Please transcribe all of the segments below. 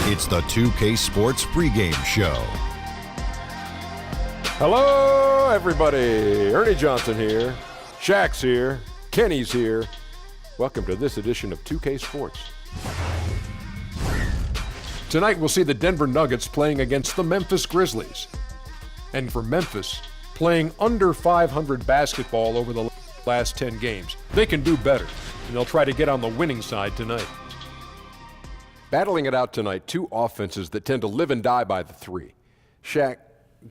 It's the 2K Sports Pregame Show. Hello, everybody. Ernie Johnson here. Shaq's here. Kenny's here. Welcome to this edition of 2K Sports. Tonight we'll see the Denver Nuggets playing against the Memphis Grizzlies. And for Memphis, playing under 500 basketball over the last 10 games. They can do better, and they'll try to get on the winning side tonight. Battling it out tonight, two offenses that tend to live and die by the three. Shaq,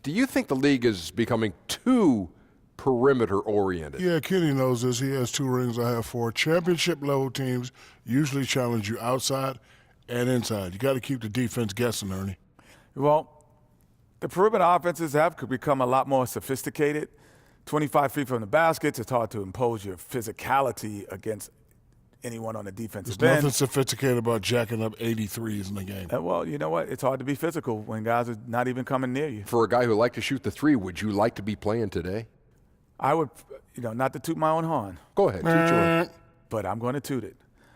do you think the league is becoming too perimeter-oriented? Yeah, Kenny knows this. He has 2 rings. I have 4. Championship-level teams usually challenge you outside and inside. You got to keep the defense guessing, Ernie. Well, the perimeter offenses have become a lot more sophisticated. 25 feet from the baskets, it's hard to impose your physicality against anyone on the defensive There's end. nothing sophisticated about jacking up 83s in the game. Well, you know what? It's hard to be physical when guys are not even coming near you. For a guy who liked to shoot the three, would you like to be playing today? I would, not to toot my own horn. Go ahead, toot your own. But I'm going to toot it.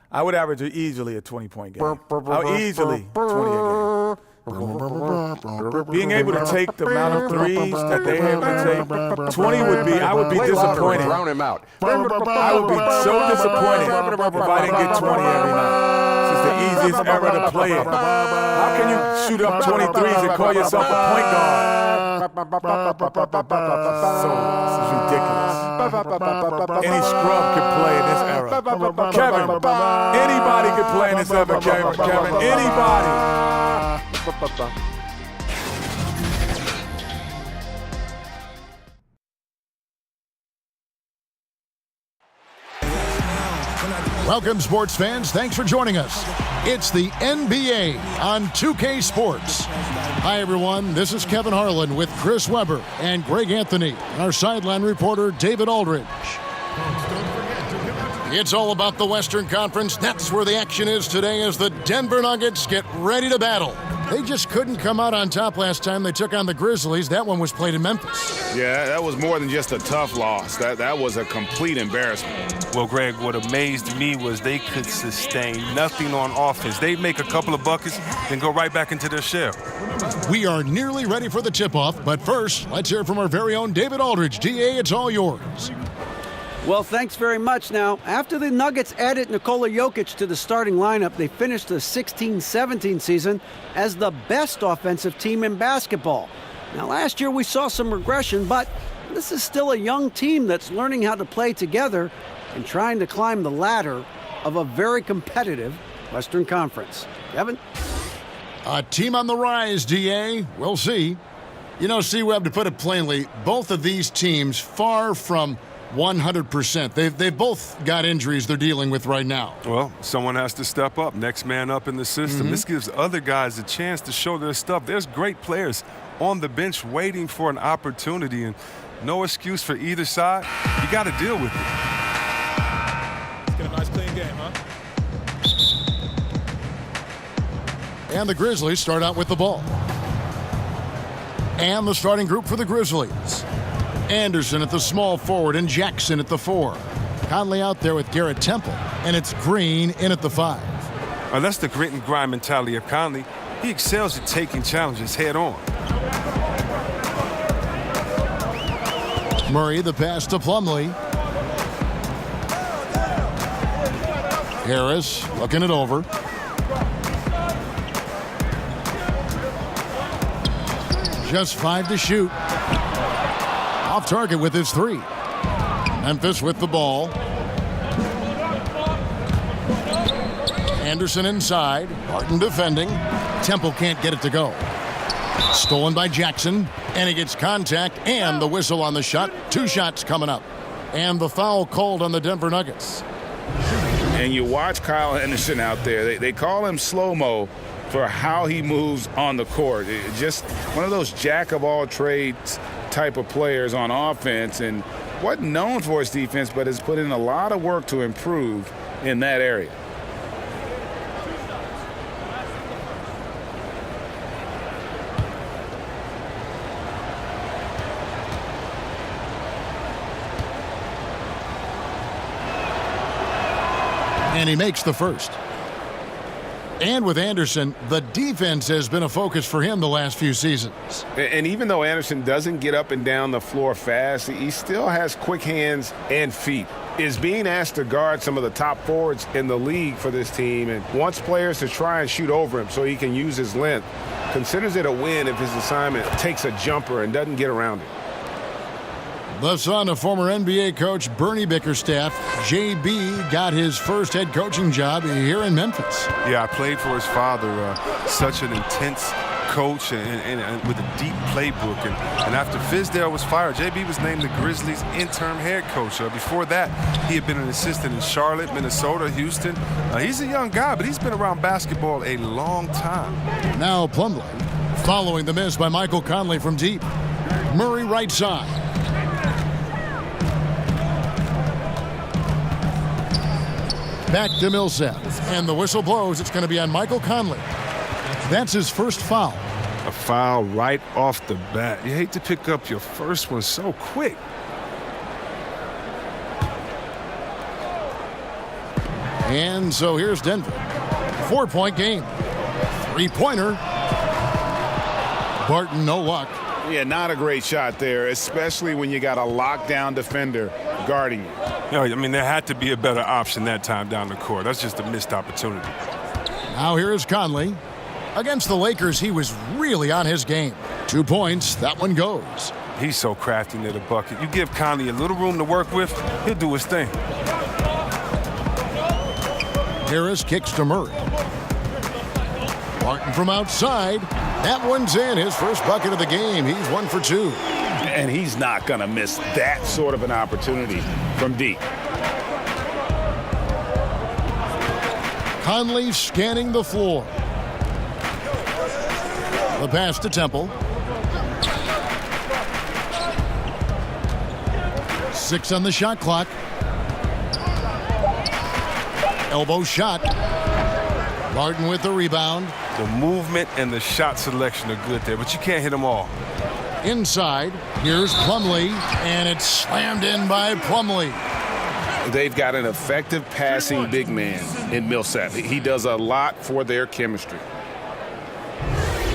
I would average easily a 20-point game. Easily 20 a game. Being able to take the amount of threes that they have to take, 20 would be, I would be disappointed. Drown him out. I would be so disappointed if I didn't get 20 every night. It's the easiest era to play it. How can you shoot up 23s and call yourself a point guard? So, this is ridiculous. Any scrub can play in this era. Kevin, anybody can play in this era, Kevin. Anybody. Welcome, sports fans. Thanks for joining us. It's the NBA on 2K Sports. Hi, everyone. This is Kevin Harlan with Chris Webber and Greg Anthony, and our sideline reporter, David Aldridge. It's all about the Western Conference. That's where the action is today as the Denver Nuggets get ready to battle. They just couldn't come out on top last time they took on the Grizzlies. That one was played in Memphis. Yeah, that was more than just a tough loss. That was a complete embarrassment. Well, Greg, what amazed me was they could sustain nothing on offense. They'd make a couple of buckets, then go right back into their shell. We are nearly ready for the tip-off, but first, let's hear from our very own David Aldridge. DA, it's all yours. Well, thanks very much. Now, after the Nuggets added Nikola Jokic to the starting lineup, they finished the 16-17 season as the best offensive team in basketball. Now, last year we saw some regression, but this is still a young team that's learning how to play together and trying to climb the ladder of a very competitive Western Conference. Kevin? A team on the rise, DA. We'll see. You know, C-Web, to put it plainly, both of these teams far from 100%. They've both got injuries they're dealing with right now. Well, someone has to step up. Next man up in the system. This gives other guys a chance to show their stuff. There's great players on the bench waiting for an opportunity, and no excuse for either side. You got to deal with it. Let's get a nice clean game, huh? And the Grizzlies start out with the ball. And the starting group for the Grizzlies. Anderson at the small forward and Jackson at the 4. Conley out there with Garrett Temple, and it's Green in at the 5. That's the grit and grind mentality of Conley. He excels at taking challenges head on. Murray, the pass to Plumlee. Harris looking it over. Just 5 to shoot. Off target with his 3. Memphis with the ball. Anderson inside. Martin defending. Temple can't get it to go. Stolen by Jackson. And he gets contact and the whistle on the shot. 2 shots coming up. And the foul called on the Denver Nuggets. And you watch Kyle Anderson out there. They call him slow-mo for how he moves on the court. Just one of those jack-of-all-trades type of players on offense, and wasn't known for his defense, but has put in a lot of work to improve in that area. And he makes the first. And with Anderson, the defense has been a focus for him the last few seasons. And even though Anderson doesn't get up and down the floor fast, he still has quick hands and feet. Is being asked to guard some of the top forwards in the league for this team and wants players to try and shoot over him so he can use his length. Considers it a win if his assignment takes a jumper and doesn't get around it. The son of former NBA coach Bernie Bickerstaff, JB got his first head coaching job here in Memphis. Yeah, I played for his father, such an intense coach and with a deep playbook. And after Fizdale was fired, JB was named the Grizzlies interim head coach. Before that, he had been an assistant in Charlotte, Minnesota, Houston. He's a young guy, but he's been around basketball a long time. Now Plumlee, following the miss by Michael Conley from deep. Murray right side. Back to Millsap, and the whistle blows. It's going to be on Michael Conley. That's his first foul. A foul right off the bat. You hate to pick up your first one so quick. And so here's Denver. 4-point game. Three-pointer. Barton, no luck. Yeah, not a great shot there, especially when you got a lockdown defender guarding you. No, I mean, there had to be a better option that time down the court. That's just a missed opportunity. Now here is Conley. Against the Lakers, he was really on his game. 2 points. That one goes. He's so crafty near the bucket. You give Conley a little room to work with, he'll do his thing. Harris kicks to Murray. Barton from outside. That one's in. His first bucket of the game. He's 1 for 2. And he's not going to miss that sort of an opportunity from deep. Conley scanning the floor. The pass to Temple. 6 on the shot clock. Elbow shot. Barton with the rebound. The movement and the shot selection are good there, but you can't hit them all. Inside, here's Plumlee, and it's slammed in by Plumlee. They've got an effective passing big man in Millsap. He does a lot for their chemistry.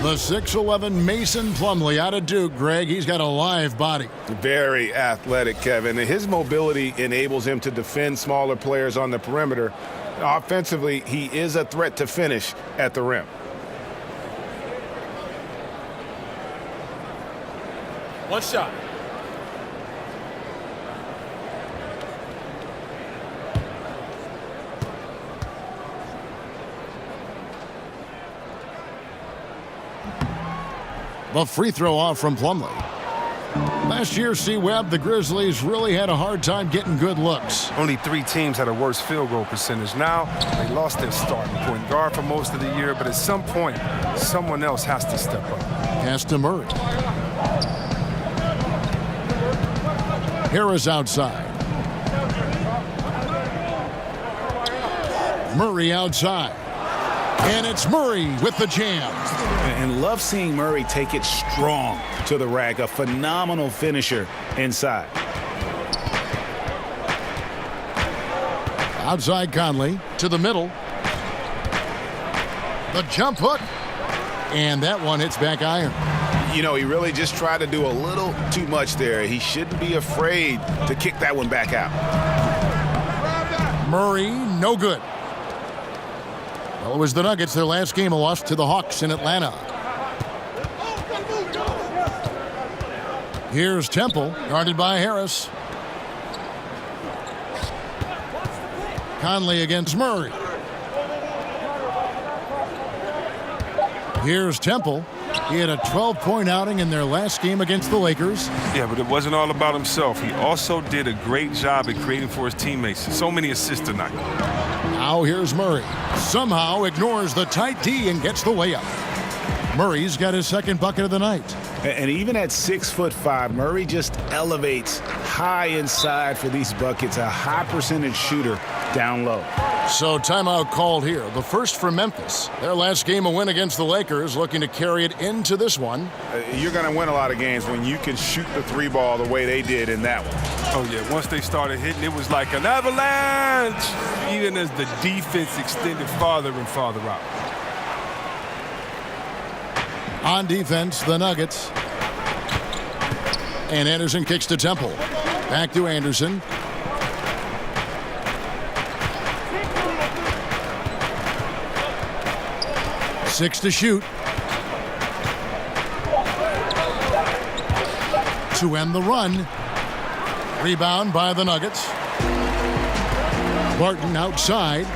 The 6'11 Mason Plumlee out of Duke, Greg. He's got a live body. Very athletic, Kevin. His mobility enables him to defend smaller players on the perimeter. Offensively, he is a threat to finish at the rim. One shot. The free throw off from Plumlee. Last year, C-Webb, the Grizzlies really had a hard time getting good looks. Only 3 teams had a worse field goal percentage. Now, they lost their starting point guard for most of the year, but at some point, someone else has to step up. Pass to Murray. Harris outside. Murray outside. And it's Murray with the jam. And love seeing Murray take it strong to the rack. A phenomenal finisher inside. Outside Conley to the middle. The jump hook. And that one hits back iron. You know, he really just tried to do a little too much there. He shouldn't be afraid to kick that one back out. Murray, no good. Well, it was the Nuggets, their last game, a loss to the Hawks in Atlanta. Here's Temple, guarded by Harris. Conley against Murray. Here's Temple. He had a 12-point outing in their last game against the Lakers. Yeah, but it wasn't all about himself. He also did a great job at creating for his teammates. So many assists tonight. Now here's Murray. Somehow ignores the tight D and gets the layup. Murray's got his second bucket of the night. And even at 6'5", Murray just elevates high inside for these buckets. A high percentage shooter down low. So timeout called here. The first for Memphis. Their last game, a win against the Lakers, looking to carry it into this one. You're going to win a lot of games when you can shoot the 3 ball the way they did in that one. Oh, yeah. Once they started hitting, it was like an avalanche, even as the defense extended farther and farther out. On defense, the Nuggets. And Anderson kicks to Temple. Back to Anderson. Six to shoot. To end the run. Rebound by the Nuggets. Barton outside.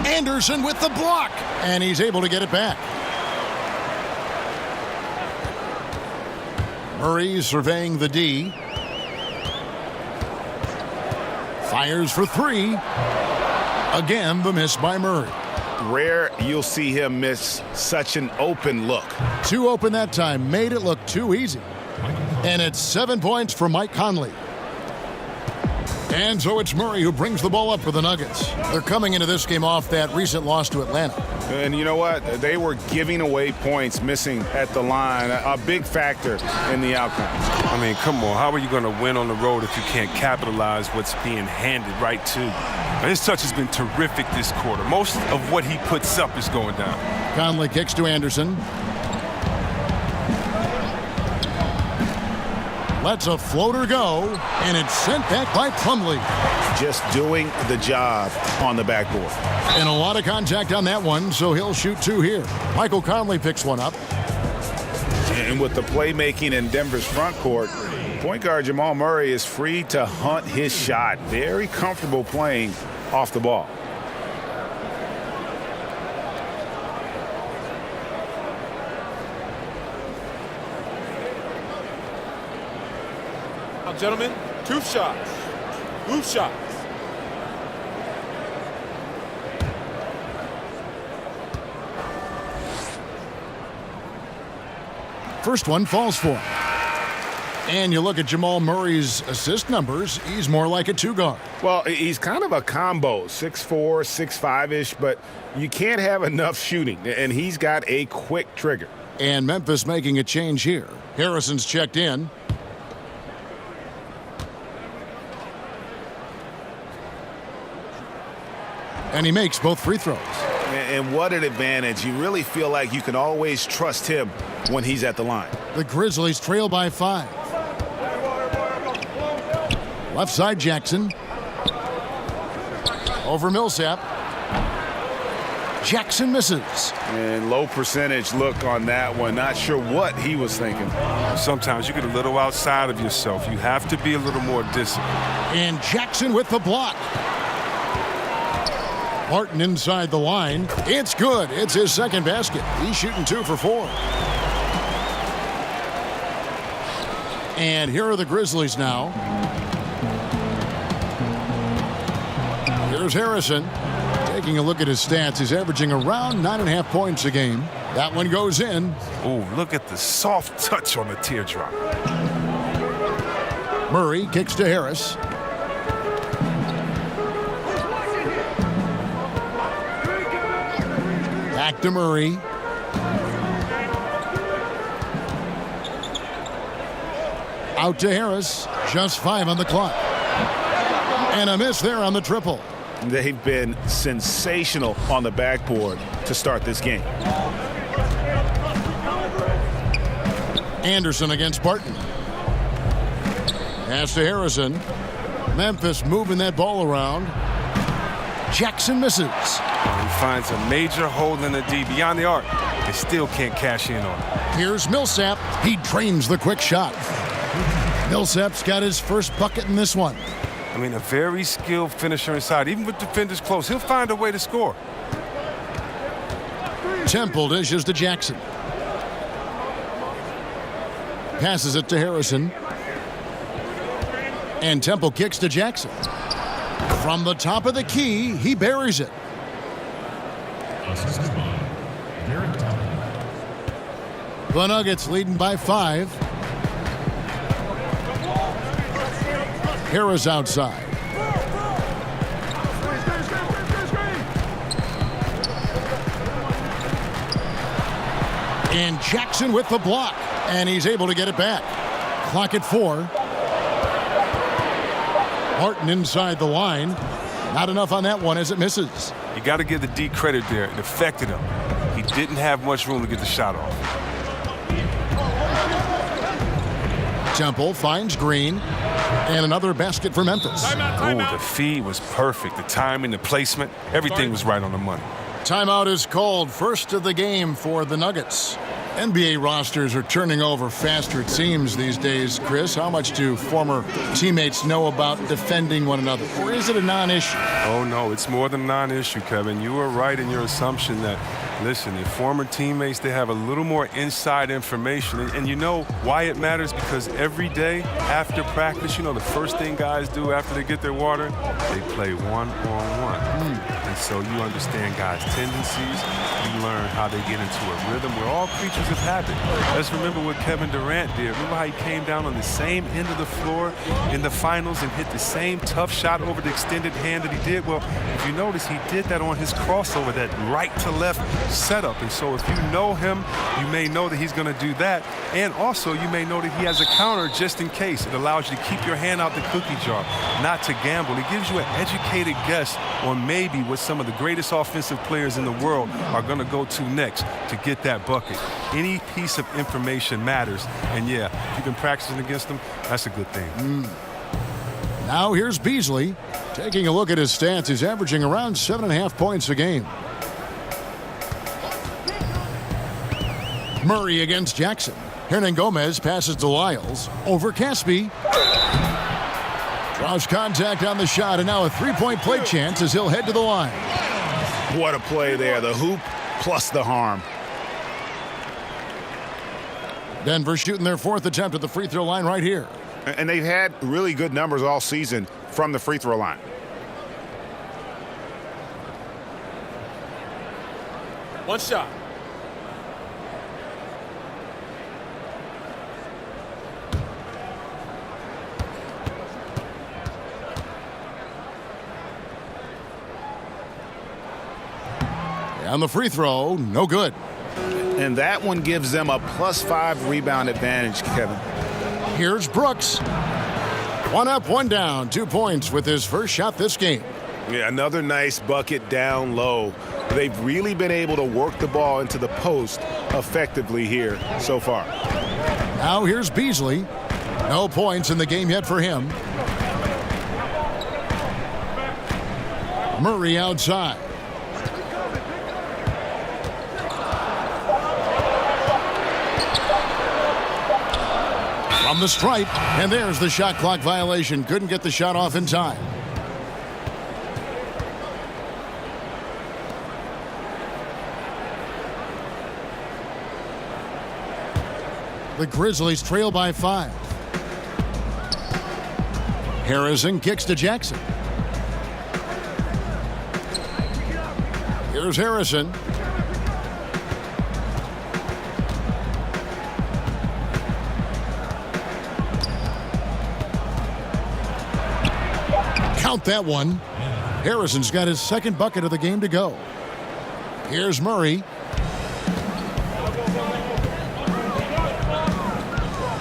Anderson with the block. And he's able to get it back. Murray surveying the D. Fires for three. Again, the miss by Murray. Rare you'll see him miss such an open look. Too open that time. Made it look too easy. And it's 7 points for Mike Conley. And so it's Murray who brings the ball up for the Nuggets. They're coming into this game off that recent loss to Atlanta. And you know what? They were giving away points, missing at the line. A big factor in the outcome. I mean, come on. How are you going to win on the road if you can't capitalize what's being handed right to you? His touch has been terrific this quarter. Most of what he puts up is going down. Conley kicks to Anderson. Lets a floater go, and it's sent back by Plumlee. Just doing the job on the backboard. And a lot of contact on that one, so he'll shoot two here. Michael Conley picks one up. And with the playmaking in Denver's front court, point guard Jamal Murray is free to hunt his shot. Very comfortable playing off the ball. Now, gentlemen, two shots. Move shots. First one falls for him. And you look at Jamal Murray's assist numbers, he's more like a two-guard. Well, he's kind of a combo, 6'4", 6'5"-ish, but you can't have enough shooting, and he's got a quick trigger. And Memphis making a change here. Harrison's checked in. And he makes both free throws. And what an advantage. You really feel like you can always trust him when he's at the line. The Grizzlies trail by 5. Left side Jackson. Over Millsap. Jackson misses. And low percentage look on that one. Not sure what he was thinking. Sometimes you get a little outside of yourself. You have to be a little more disciplined. And Jackson with the block. Martin inside the line. It's good. It's his second basket. He's shooting 2 for 4. And here are the Grizzlies now. Here's Harrison. Taking a look at his stats, he's averaging around 9.5 points a game. That one goes in. Oh, look at the soft touch on the teardrop. Murray kicks to Harris. Back to Murray. Out to Harris. Just 5 on the clock. And a miss there on the triple. They've been sensational on the backboard to start this game. Anderson against Barton. Pass to Harrison. Memphis moving that ball around. Jackson misses. He finds a major hole in the D beyond the arc. They still can't cash in on it. Here's Millsap. He drains the quick shot. Millsap's got his first bucket in this one. I mean, a very skilled finisher inside. Even with defenders close, he'll find a way to score. Temple dishes to Jackson. Passes it to Harrison. And Temple kicks to Jackson. From the top of the key, he buries it. The Nuggets leading by 5. Harris outside. And Jackson with the block. And he's able to get it back. Clock at 4. Martin inside the line. Not enough on that one as it misses. You got to give the D credit there. It affected him. He didn't have much room to get the shot off. Temple finds Green. And another basket for Memphis. Oh, the feed was perfect. The timing, the placement, everything was right on the money. Timeout is called. First of the game for the Nuggets. NBA rosters are turning over faster, it seems, these days. Chris, how much do former teammates know about defending one another? Or is it a non-issue? Oh, no, it's more than a non-issue, Kevin. You were right in your assumption that, listen, if former teammates, they have a little more inside information. And you know why it matters? Because every day after practice, you know, the first thing guys do after they get their water, they play one-on-one. And so you understand guys' tendencies. You learn how they get into a rhythm. We're all creatures of habit. Let's remember what Kevin Durant did. Remember how he came down on the same end of the floor in the finals and hit the same tough shot over the extended hand that he did? Well, if you notice, he did that on his crossover, that right to left setup. And so if you know him, you may know that he's going to do that. And also, you may know that he has a counter just in case. It allows you to keep your hand out the cookie jar, not to gamble. It gives you an educated guess on maybe what some of the greatest offensive players in the world are going to go to next to get that bucket. Any piece of information matters. And yeah, if you've been practicing against them, that's a good thing. Now here's Beasley. Taking a look at his stats, he's averaging around 7.5 points a game. Murray against Jackson. Hernan Gomez passes to Lyles. Over Caspi. Draws contact on the shot, and now a three-point play chance as he'll head to the line. What a play there. The hoop plus the harm. Denver shooting their fourth attempt at the free throw line right here. And they've had really good numbers all season from the free throw line. One shot. And the free throw, no good. And that one gives them a +5 rebound advantage, Kevin. Here's Brooks. One up, one down. 2 points with his first shot this game. Yeah, another nice bucket down low. They've really been able to work the ball into the post effectively here so far. Now here's Beasley. No points in the game yet for him. Murray outside. From the stripe, and there's the shot clock violation. Couldn't get the shot off in time. The Grizzlies trail by 5. Harrison kicks to Jackson. Here's Harrison. Count that one. Harrison's got his second bucket of the game to go. Here's Murray.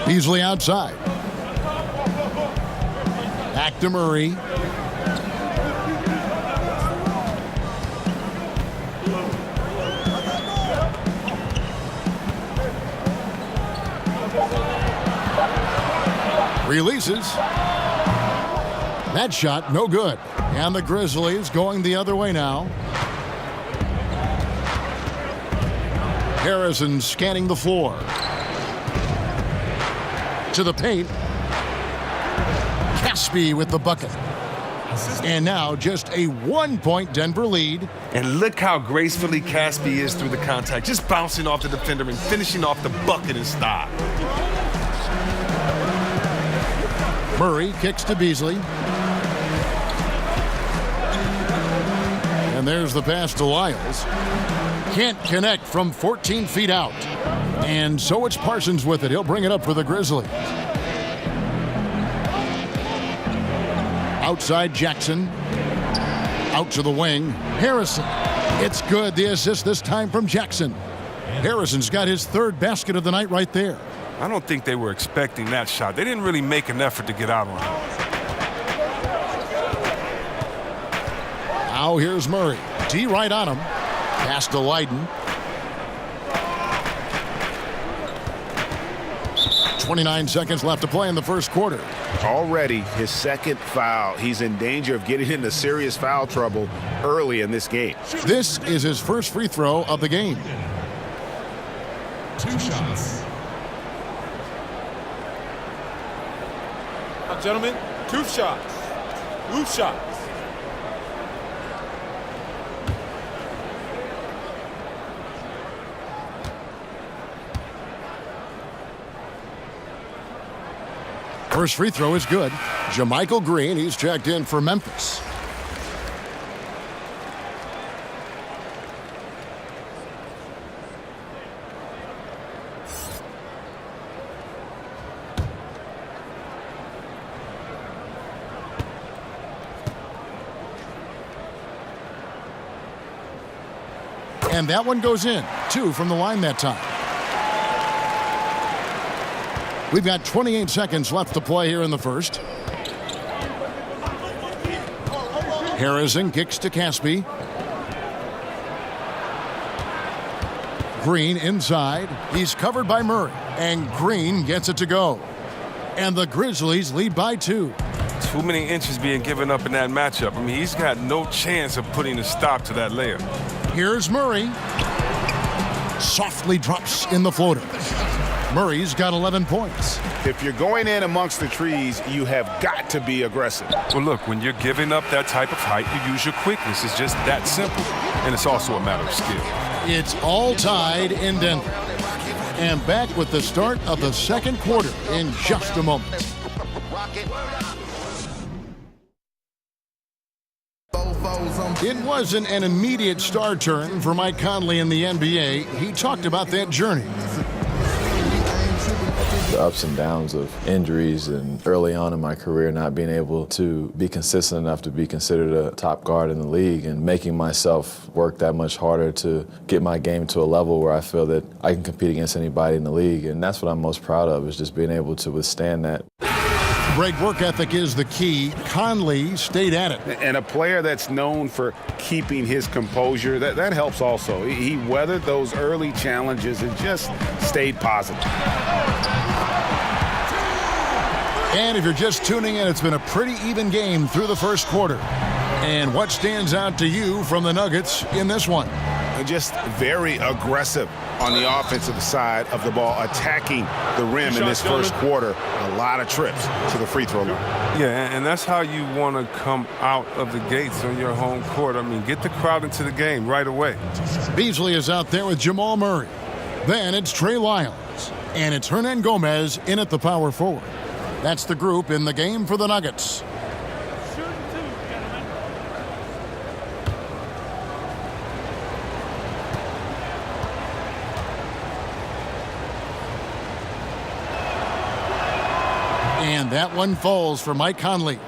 Beasley outside. Back to Murray. Releases. That shot, no good. And the Grizzlies going the other way now. Harrison scanning the floor. To the paint. Caspi with the bucket. And now just a 1-point Denver lead. And look how gracefully Caspi is through the contact. Just bouncing off the defender and finishing off the bucket in style. Murray kicks to Beasley. And there's the pass to Lyles. Can't connect from 14 feet out. And so it's Parsons with it. He'll bring it up for the Grizzlies. Outside Jackson. Out to the wing. Harrison. It's good. The assist this time from Jackson. Harrison's got his third basket of the night right there. I don't think they were expecting that shot. They didn't really make an effort to get out on it. Now here's Murray. T right on him. Pass to Leiden. 29 seconds left to play in the first quarter. Already his second foul. He's in danger of getting into serious foul trouble early in this game. This is his first free throw of the game. 2 shots. Now, gentlemen, 2 shots. 2 shots. First free throw is good. JaMychal Green, he's checked in for Memphis. And that one goes in. 2 from the line that time. We've got 28 seconds left to play here in the first. Harrison kicks to Caspi. Green inside. He's covered by Murray. And Green gets it to go. And the Grizzlies lead by 2. Too many inches being given up in that matchup. I mean, he's got no chance of putting a stop to that layup. Here's Murray. Softly drops in the floater. Murray's got 11 points. If you're going in amongst the trees, you have got to be aggressive. Well, look, when you're giving up that type of height, you use your quickness. It's just that simple. And it's also a matter of skill. It's all tied in Denver. And back with the start of the second quarter in just a moment. It wasn't an immediate star turn for Mike Conley in the NBA. He talked about that journey. The ups and downs of injuries and early on in my career not being able to be consistent enough to be considered a top guard in the league and making myself work that much harder to get my game to a level where I feel that I can compete against anybody in the league. And that's what I'm most proud of, is just being able to withstand that. Great work ethic is the key. Conley stayed at it. And a player that's known for keeping his composure, that helps also. He weathered those early challenges and just stayed positive. And if you're just tuning in, it's been a pretty even game through the first quarter. And what stands out to you from the Nuggets in this one? Just very aggressive on the offensive side of the ball, attacking the rim in this first quarter. A lot of trips to the free throw line. Yeah, and that's how you want to come out of the gates on your home court. I mean, get the crowd into the game right away. Beasley is out there with Jamal Murray. Then it's Trey Lyles. And it's Hernan Gomez in at the power forward. That's the group in the game for the Nuggets. And that one falls for Mike Conley.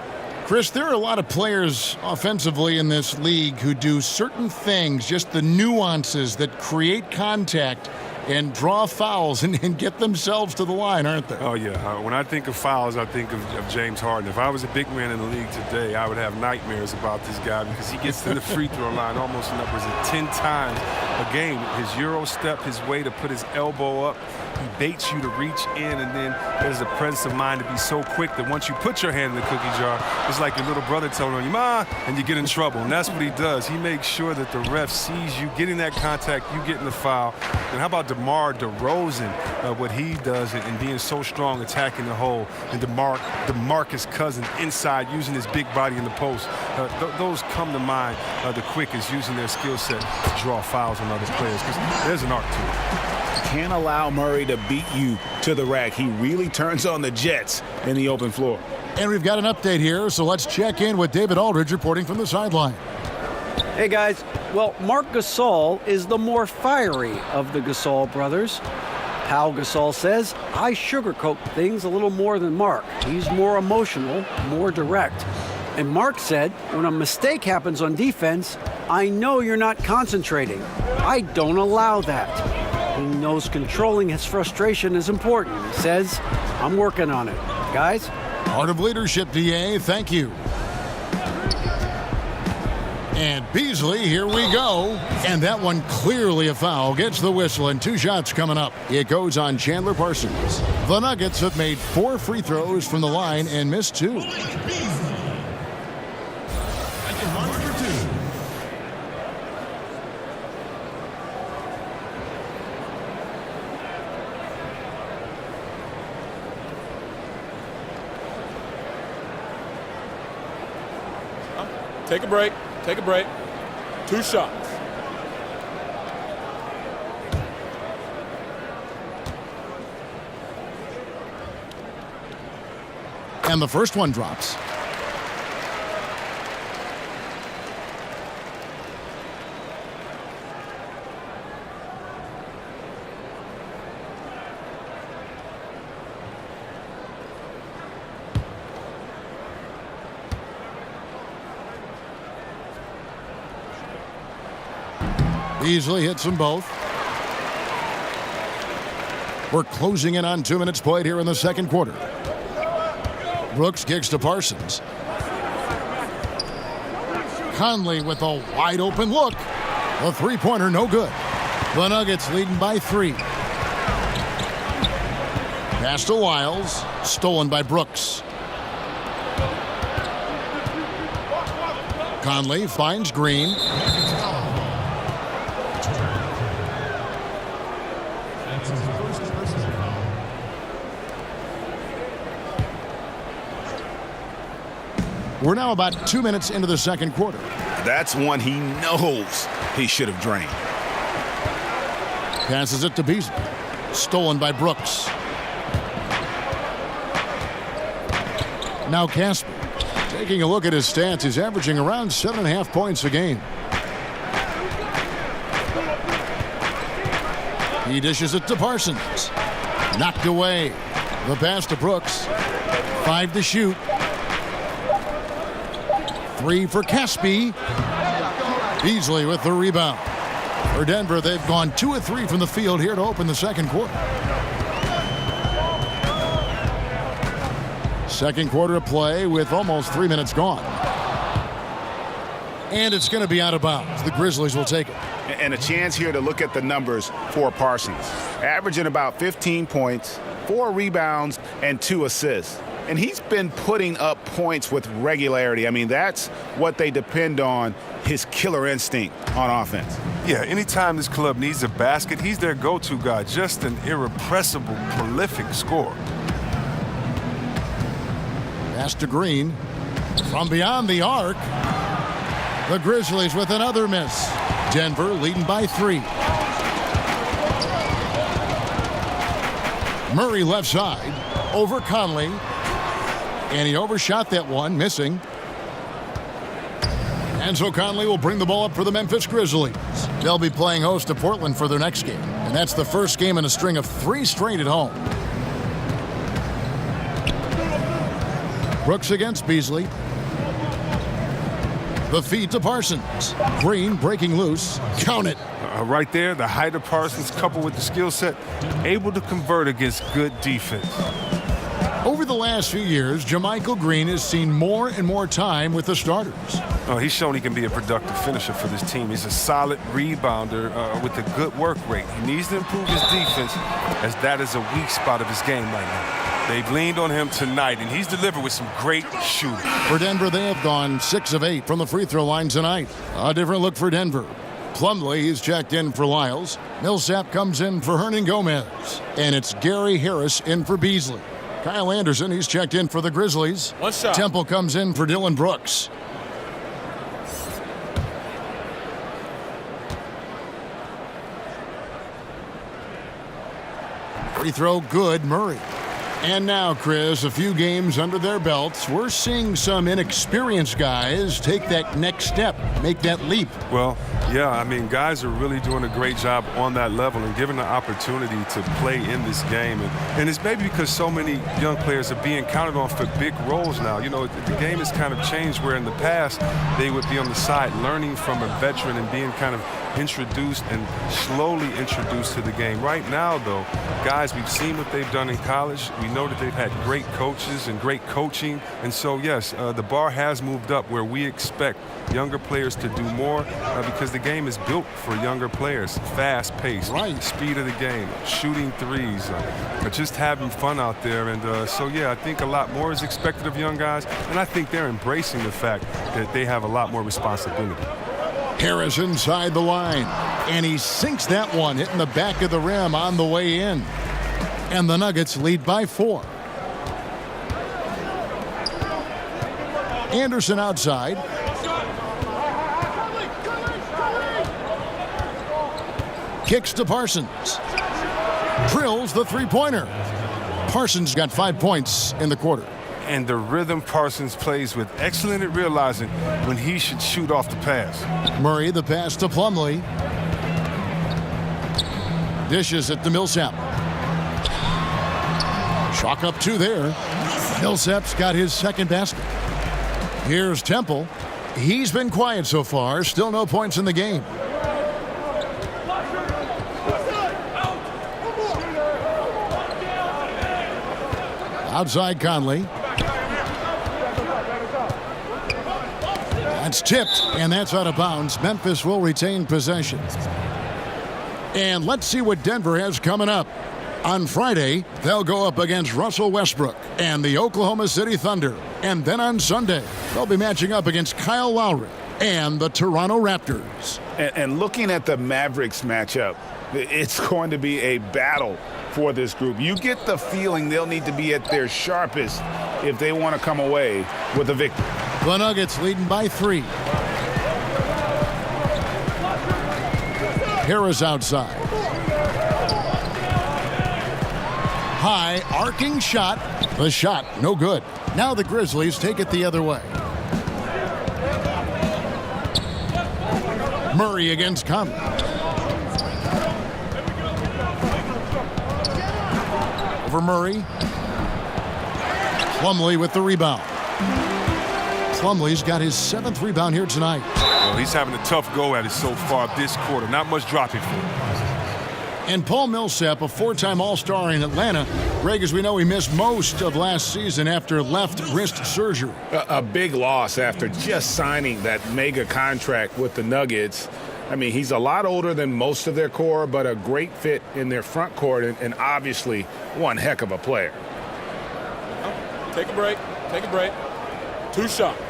Chris, there are a lot of players offensively in this league who do certain things, just the nuances that create contact and draw fouls and get themselves to the line, aren't they? Oh, yeah. When I think of fouls, I think of James Harden. If I was a big man in the league today, I would have nightmares about this guy because he gets to the free throw line almost an upwards of 10 times a game. His Euro step, his way to put his elbow up, he baits you to reach in, and then there's the presence of mind to be so quick that once you put your hand in the cookie jar, it's like your little brother telling you, "Ma," and you get in trouble. And that's what he does. He makes sure that the ref sees you getting that contact, you getting the foul. And how about DeMar DeRozan, what he does and being so strong attacking the hole, and DeMarcus Cousins inside using his big body in the post. Those come to mind the quickest, using their skill set to draw fouls on other players, because there's an art to it. Can't allow Murray to beat you to the rack. He really turns on the Jets in the open floor. And we've got an update here, so let's check in with David Aldridge reporting from the sideline. Hey, guys. Well, Marc Gasol is the more fiery of the Gasol brothers. Pau Gasol says, I sugarcoat things a little more than Marc. He's more emotional, more direct. And Marc said, when a mistake happens on defense, I know you're not concentrating. I don't allow that. He knows controlling his frustration is important. He says, I'm working on it. Guys? Art of leadership, DA. Thank you. And Beasley, here we go. And that one clearly a foul. Gets the whistle, and 2 shots coming up. It goes on Chandler Parsons. The Nuggets have made 4 free throws from the line and missed 2. Take a break. Take a break. 2 shots. And the first one drops. Beasley hits them both. We're closing in on 2 minutes played here in the second quarter. Brooks kicks to Parsons. Conley with a wide open look. The three-pointer no good. The Nuggets leading by 3. Pass to Wiles. Stolen by Brooks. Conley finds Green. We're now about 2 minutes into the second quarter. That's one he knows he should have drained. Passes it to Beasley. Stolen by Brooks. Now Casper. Taking a look at his stats, he's averaging around 7.5 points a game. He dishes it to Parsons. Knocked away. The pass to Brooks. 5 to shoot. 3 for Caspi. Beasley with the rebound. For Denver, they've gone 2 of 3 from the field here to open the second quarter. Second quarter of play with almost 3 minutes gone. And it's going to be out of bounds. The Grizzlies will take it. And a chance here to look at the numbers for Parsons. Averaging about 15 points, 4 rebounds, and 2 assists. And he's been putting up points with regularity. I mean, that's what they depend on, his killer instinct on offense. Yeah, anytime this club needs a basket, he's their go-to guy. Just an irrepressible, prolific scorer. Pass to Green. From beyond the arc. The Grizzlies with another miss. Denver leading by 3. Murray left side. Over Conley. And he overshot that one, missing. And so Conley will bring the ball up for the Memphis Grizzlies. They'll be playing host to Portland for their next game. And that's the first game in a string of 3 straight at home. Brooks against Beasley. The feed to Parsons. Green breaking loose. Count it. Right there, the height of Parsons coupled with the skill set, able to convert against good defense. Over the last few years, JaMychal Green has seen more and more time with the starters. Oh, he's shown he can be a productive finisher for this team. He's a solid rebounder with a good work rate. He needs to improve his defense, as that is a weak spot of his game right now. They've leaned on him tonight, and he's delivered with some great shooting. For Denver, they have gone 6 of 8 from the free throw line tonight. A different look for Denver. Plumlee, he's checked in for Lyles. Millsap comes in for Hernan Gomez. And it's Gary Harris in for Beasley. Kyle Anderson, he's checked in for the Grizzlies. 1 shot. Temple comes in for Dylan Brooks. Free throw good, Murray. And now, Chris, a few games under their belts, we're seeing some inexperienced guys take that next step, make that leap. Well, yeah, I mean, guys are really doing a great job on that level and given the opportunity to play in this game. And it's maybe because so many young players are being counted on for big roles now. You know, the game has kind of changed where in the past they would be on the side learning from a veteran and being kind of introduced and slowly introduced to the game. Right now, though, guys, we've seen what they've done in college. We know that they've had great coaches and great coaching. And so, yes, the bar has moved up where we expect younger players to do more because the game is built for younger players. Fast pace, speed of the game, shooting threes, just having fun out there. And so, yeah, I think a lot more is expected of young guys. And I think they're embracing the fact that they have a lot more responsibility. Harris inside the line, and he sinks that one, hitting the back of the rim on the way in. And the Nuggets lead by 4. Anderson outside. Kicks to Parsons. Drills the three-pointer. Parsons got 5 points in the quarter. And the rhythm Parsons plays with, excellent at realizing when he should shoot off the pass. Murray, the pass to Plumlee. Dishes it to Millsap. Chalk up 2 there. Millsap's got his second basket. Here's Temple. He's been quiet so far. Still no points in the game. Outside Conley. That's tipped, and that's out of bounds. Memphis will retain possession. And let's see what Denver has coming up. On Friday, they'll go up against Russell Westbrook and the Oklahoma City Thunder. And then on Sunday, they'll be matching up against Kyle Lowry and the Toronto Raptors. And looking at the Mavericks matchup, it's going to be a battle for this group. You get the feeling they'll need to be at their sharpest if they want to come away with a victory. The Nuggets leading by 3. Harris outside. High arcing shot. The shot no good. Now the Grizzlies take it the other way. Murray against Conley. Over Murray. Plumlee with the rebound. Plumlee's got his 7th rebound here tonight. Well, he's having a tough go at it so far this quarter. Not much dropping for him. And Paul Millsap, a 4-time All-Star in Atlanta. Greg, as we know, he missed most of last season after left wrist surgery. A big loss after just signing that mega contract with the Nuggets. I mean, he's a lot older than most of their core, but a great fit in their front court and obviously one heck of a player. Take a break. Take a break. 2 shots.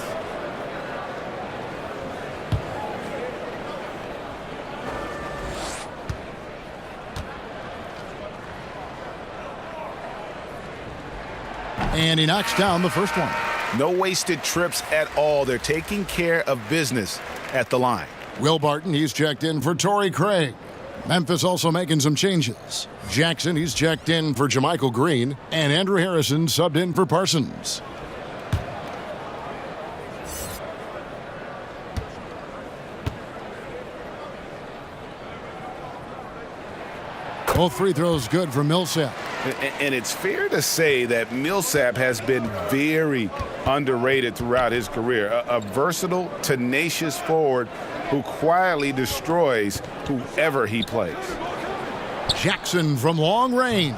And he knocks down the first one. No wasted trips at all. They're taking care of business at the line. Will Barton, he's checked in for Torrey Craig. Memphis also making some changes. Jackson, he's checked in for Jermichael Green. And Andrew Harrison subbed in for Parsons. Both free throws good for Millsap. And it's fair to say that Millsap has been very underrated throughout his career. A versatile, tenacious forward who quietly destroys whoever he plays. Jackson from long range.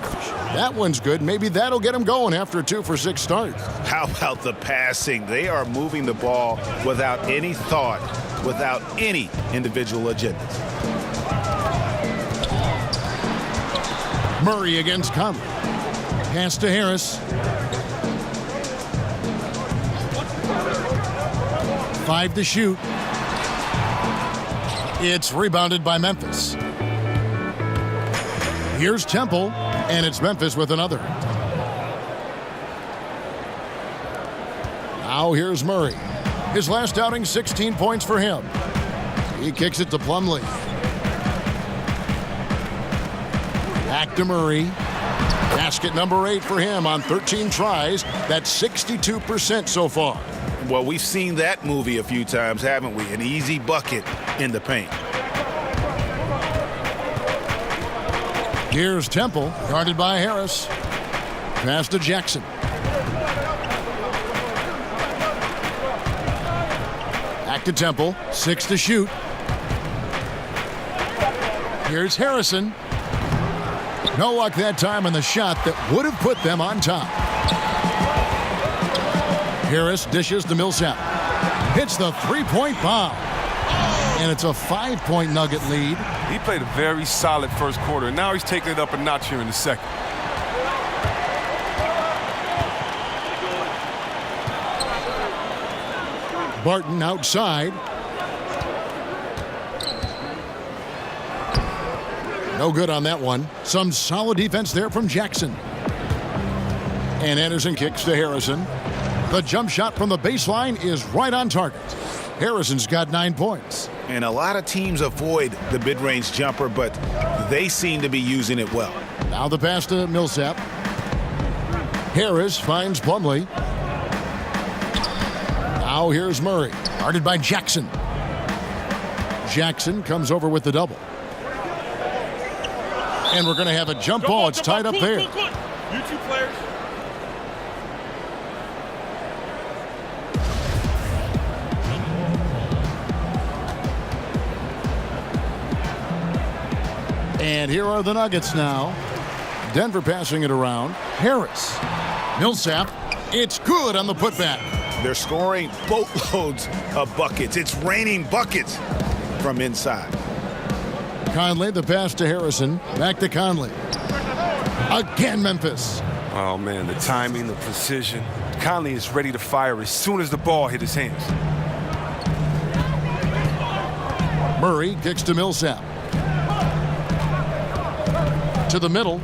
That one's good. Maybe that'll get him going after a 2-for-6 start. How about the passing? They are moving the ball without any thought, without any individual agendas. Murray against Conley. Pass to Harris. 5 to shoot. It's rebounded by Memphis. Here's Temple, and it's Memphis with another. Now here's Murray. His last outing, 16 points for him. He kicks it to Plumlee. Back to Murray. Basket number 8 for him on 13 tries. That's 62% so far. Well, we've seen that movie a few times, haven't we? An easy bucket in the paint. Here's Temple, guarded by Harris. Pass to Jackson. Back to Temple, 6 to shoot. Here's Harrison. No luck that time on the shot that would have put them on top. Harris dishes to Millsap. Hits the three-point bomb. And it's a 5-point Nugget lead. He played a very solid first quarter, and now he's taking it up a notch here in the second. Barton outside. No good on that one. Some solid defense there from Jackson. And Anderson kicks to Harrison. The jump shot from the baseline is right on target. Harrison's got 9 points. And a lot of teams avoid the mid-range jumper, but they seem to be using it well. Now the pass to Millsap. Harris finds Plumlee. Now here's Murray, guarded by Jackson. Jackson comes over with the double. And we're going to have a jump ball. It's tied up there. You two players. And here are the Nuggets now. Denver passing it around. Harris. Millsap. It's good on the putback. They're scoring boatloads of buckets. It's raining buckets from inside. Conley, the pass to Harrison. Back to Conley. Again, Memphis. Oh, man, the timing, the precision. Conley is ready to fire as soon as the ball hit his hands. Murray kicks to Millsap. To the middle.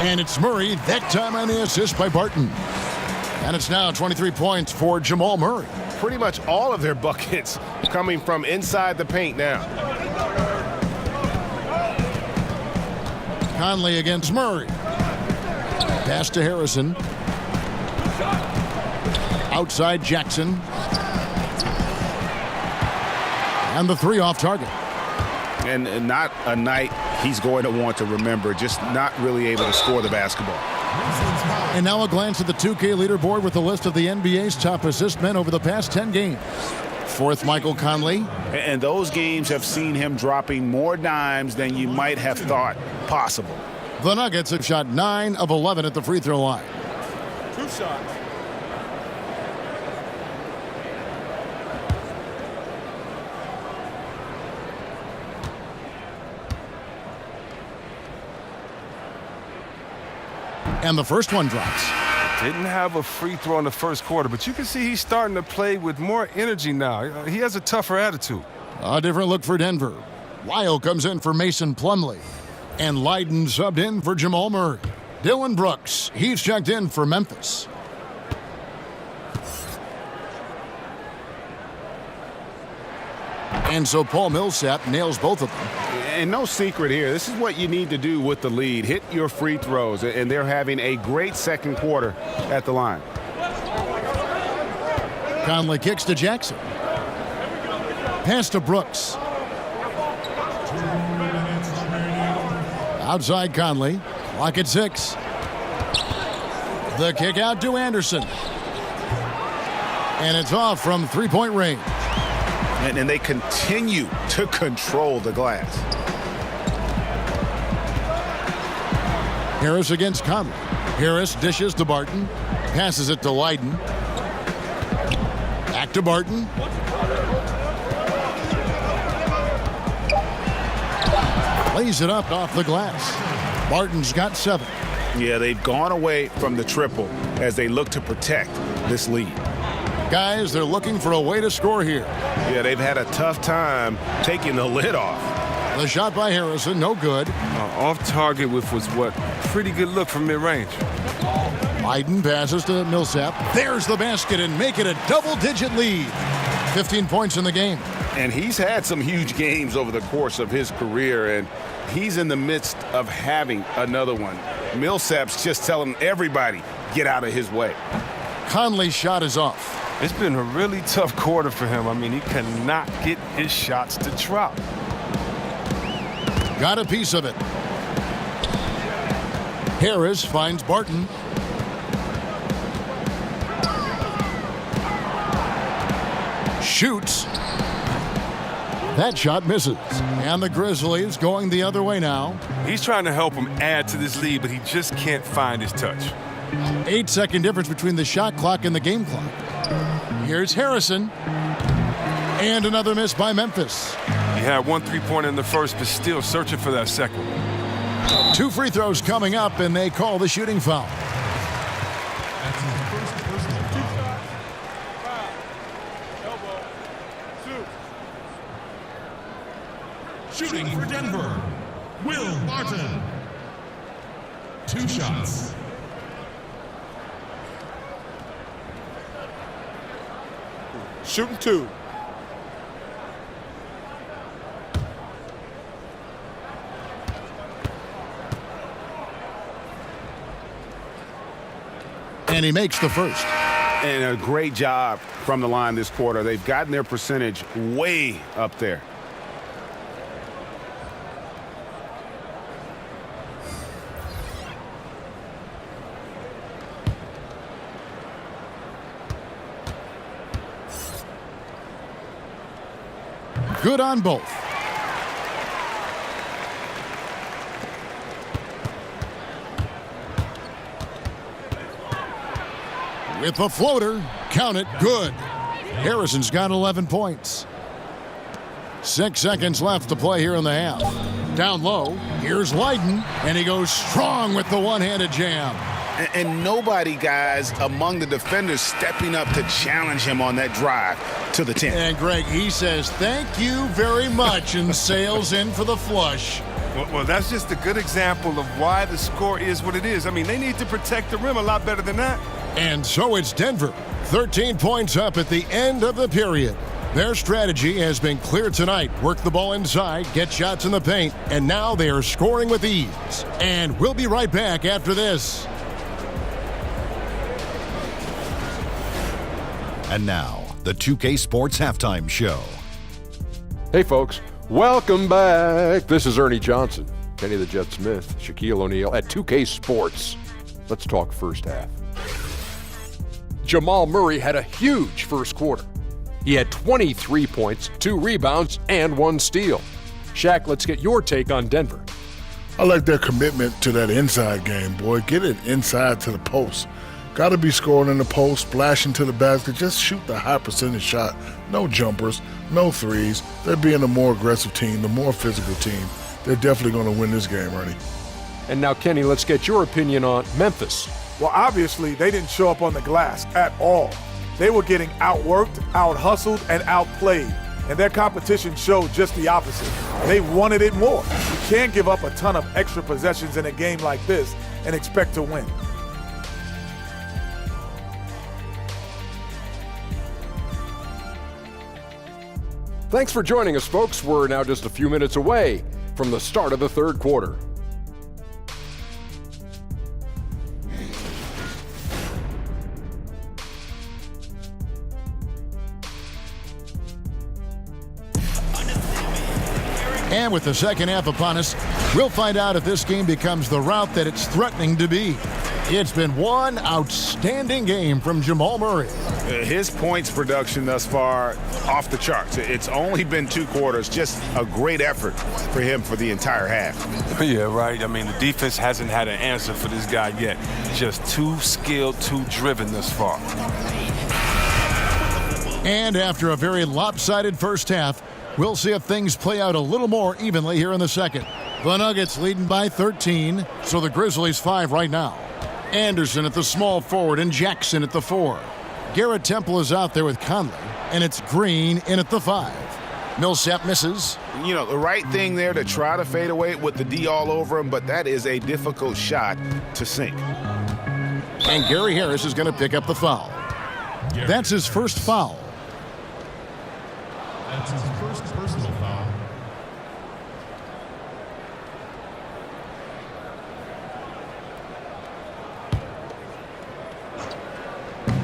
And it's Murray, that time on the assist by Barton. And it's now 23 points for Jamal Murray. Pretty much all of their buckets coming from inside the paint now. Conley against Murray. Pass to Harrison. Outside Jackson. And the three off target. And not a night he's going to want to remember, just not really able to score the basketball. And now a glance at the 2K leaderboard with a list of the NBA's top assist men over the past 10 games. Fourth, Michael Conley. And those games have seen him dropping more dimes than you might have thought possible. The Nuggets have shot 9 of 11 at the free throw line. 2 shots. And the first one drops. Didn't have a free throw in the first quarter, but you can see he's starting to play with more energy now. He has a tougher attitude. A different look for Denver. Lyle comes in for Mason Plumlee. And Leiden subbed in for Jamal Murray. Dylan Brooks, he's checked in for Memphis. And so Paul Millsap nails both of them. And no secret here. This is what you need to do with the lead. Hit your free throws. And they're having a great second quarter at the line. Conley kicks to Jackson. Pass to Brooks. Outside Conley. Clock at 6. The kick out to Anderson. And it's off from three-point range. And they continue to control the glass. Harris against Conley. Harris dishes to Barton. Passes it to Leiden. Back to Barton. Lays it up off the glass. Barton's got 7. Yeah, they've gone away from the triple as they look to protect this lead. Guys, they're looking for a way to score here. Yeah, they've had a tough time taking the lid off. The shot by Harrison, no good. Off target with was what? Pretty good look from mid-range. Leiden passes to Millsap. There's the basket and make it a double-digit lead. 15 points in the game. And he's had some huge games over the course of his career, and he's in the midst of having another one. Millsap's just telling everybody, get out of his way. Conley's shot is off. It's been a really tough quarter for him. I mean, he cannot get his shots to drop. Got a piece of it. Harris finds Barton. Shoots. That shot misses. And the Grizzlies going the other way now. He's trying to help him add to this lead, but he just can't find his touch. 8-second difference between the shot clock and the game clock. Here's Harrison. And another miss by Memphis. He had 1 3-pointer in the first, but still searching for that second. 2 free throws coming up, and they call the shooting foul. Shooting for Denver, Will Barton. 2 shots. Shooting 2. And he makes the first. And a great job from the line this quarter. They've gotten their percentage way up there. Good on both. With the floater, count it, good. Harrison's got 11 points. 6 seconds left to play here in the half. Down low, here's Leiden, and he goes strong with the one-handed jam. And nobody, guys, among the defenders stepping up to challenge him on that drive to the 10. And Greg, he says, thank you very much, and sails in for the flush. Well, that's just a good example of why the score is what it is. I mean, they need to protect the rim a lot better than that. And so it's Denver, 13 points up at the end of the period. Their strategy has been clear tonight. Work the ball inside, get shots in the paint, and now they are scoring with ease. And we'll be right back after this. And now, the 2K Sports Halftime Show. Hey, folks. Welcome back. This is Ernie Johnson, Kenny the Jet Smith, Shaquille O'Neal at 2K Sports. Let's talk first half. Jamal Murray had a huge first quarter. He had 23 points, 2 rebounds, and 1 steal. Shaq, let's get your take on Denver. I like their commitment to that inside game, boy. Get it inside to the post. Got to be scoring in the post, splashing to the basket. Just shoot the high percentage shot. No jumpers, no threes. They're being a more aggressive team, the more physical team. They're definitely going to win this game, Ernie. And now, Kenny, let's get your opinion on Memphis. Well, obviously, they didn't show up on the glass at all. They were getting outworked, out-hustled, and outplayed. And their competition showed just the opposite. They wanted it more. You can't give up a ton of extra possessions in a game like this and expect to win. Thanks for joining us, folks. We're now just a few minutes away from the start of the third quarter. And with the second half upon us, we'll find out if this game becomes the route that it's threatening to be. It's been one outstanding game from Jamal Murray. His points production thus far, off the charts. It's only been 2 quarters. Just a great effort for him for the entire half. Yeah, right. I mean, the defense hasn't had an answer for this guy yet. Just too skilled, too driven thus far. And after a very lopsided first half, we'll see if things play out a little more evenly here in the second. The Nuggets leading by 13, so the Grizzlies 5 right now. Anderson at the small forward and Jackson at the 4. Garrett Temple is out there with Conley, and it's Green in at the 5. Millsap misses. You know, the right thing there to try to fade away with the D all over him, but that is a difficult shot to sink. And Gary Harris is going to pick up the foul. That's his first foul. That's his first personal foul.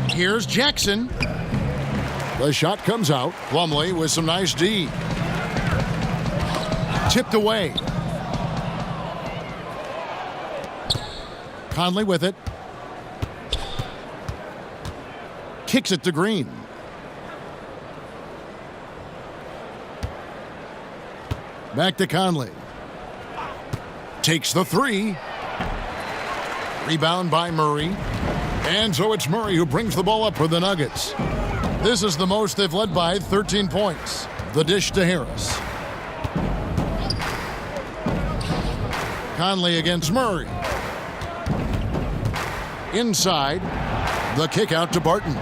Here's Jackson. The shot comes out. Plumlee with some nice D. Tipped away. Conley with it. Kicks it to Green. Back to Conley. Takes the three. Rebound by Murray. And so it's Murray who brings the ball up for the Nuggets. This is the most they've led by 13 points. The dish to Harris. Conley against Murray. Inside. The kick out to Barton.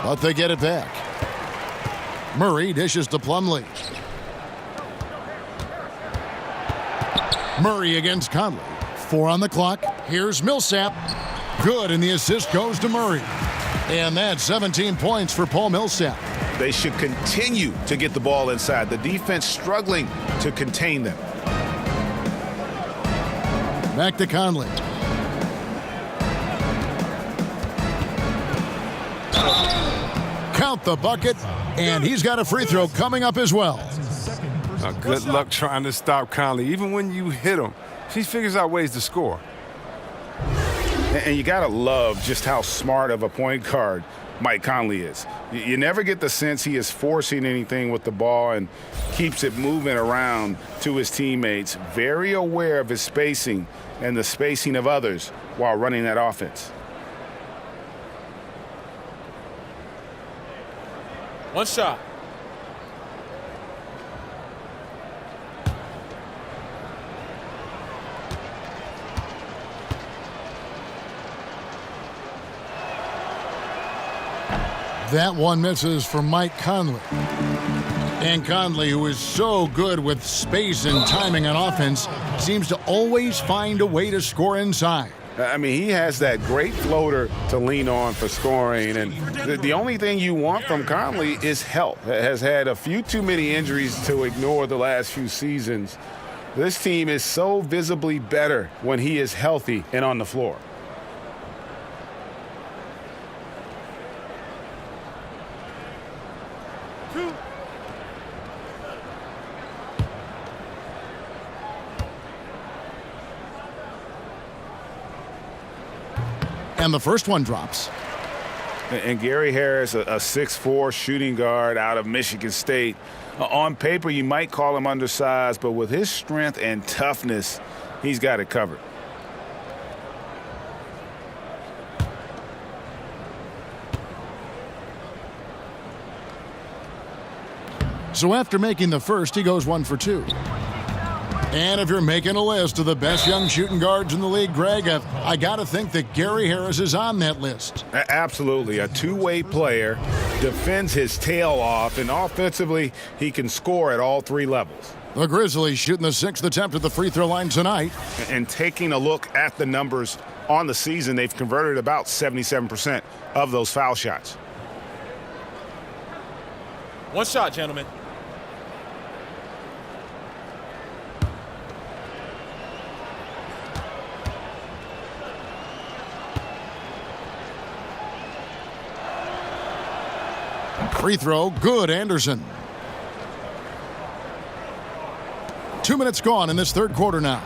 But they get it back. Murray dishes to Plumlee. Murray against Conley. 4 on the clock. Here's Millsap. Good, and the assist goes to Murray. And that's 17 points for Paul Millsap. They should continue to get the ball inside. The defense struggling to contain them. Back to Conley. Count the bucket, and he's got a free throw coming up as well. Good luck trying to stop Conley. Even when you hit him, he figures out ways to score. And you got to love just how smart of a point guard Mike Conley is. You never get the sense he is forcing anything with the ball and keeps it moving around to his teammates. Very aware of his spacing and the spacing of others while running that offense. One shot. That one misses for Mike Conley. And Conley, who is so good with space and timing on offense, seems to always find a way to score inside. I mean, he has that great floater to lean on for scoring. And the only thing you want from Conley is help. Has had a few too many injuries to ignore the last few seasons. This team is so visibly better when he is healthy and on the floor. And the first one drops. And Gary Harris, a 6'4" shooting guard out of Michigan State. On paper, you might call him undersized, but with his strength and toughness, he's got it covered. So after making the first, he goes 1 for 2. And if you're making a list of the best young shooting guards in the league, Greg, I got to think that Gary Harris is on that list. Absolutely. A two-way player, defends his tail off, and offensively, he can score at all three levels. The Grizzlies shooting the 6th attempt at the free throw line tonight. And taking a look at the numbers on the season, they've converted about 77% of those foul shots. One shot, gentlemen. Free throw, good, Anderson. 2 minutes gone in this third quarter now.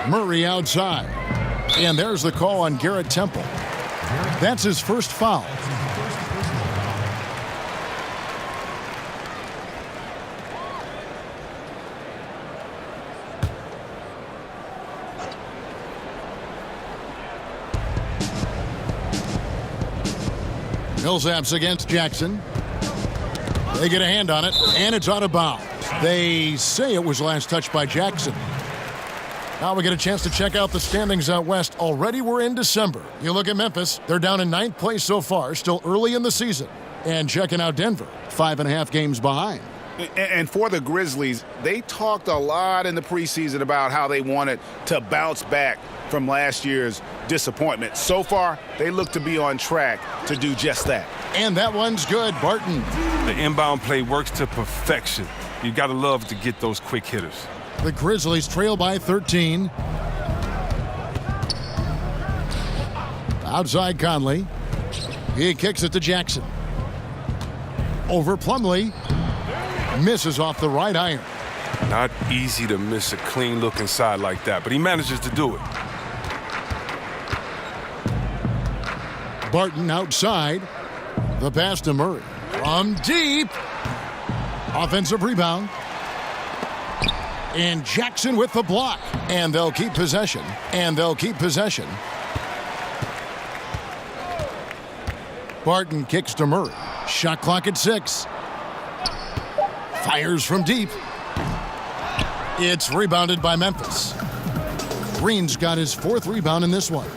Murray outside. And there's the call on Garrett Temple. That's his first foul. Millsap's against Jackson. They get a hand on it, and it's out of bounds. They say it was last touched by Jackson. Now we get a chance to check out the standings out west. Already we're in December. You look at Memphis, they're down in 9th place so far, still early in the season. And checking out Denver, 5.5 games behind. And for the Grizzlies, they talked a lot in the preseason about how they wanted to bounce back from last year's disappointment. So far, they look to be on track to do just that. And that one's good, Barton. The inbound play works to perfection. You got to love to get those quick hitters. The Grizzlies trail by 13. Outside Conley. He kicks it to Jackson. Over Plumlee. Misses off the right iron. Not easy to miss a clean look inside like that, but he manages to do it. Barton outside. The pass to Murray. From deep. Offensive rebound. And Jackson with the block. And they'll keep possession. Barton kicks to Murray. Shot clock at 6. Fires from deep. It's rebounded by Memphis. Green's got his 4th rebound in this one.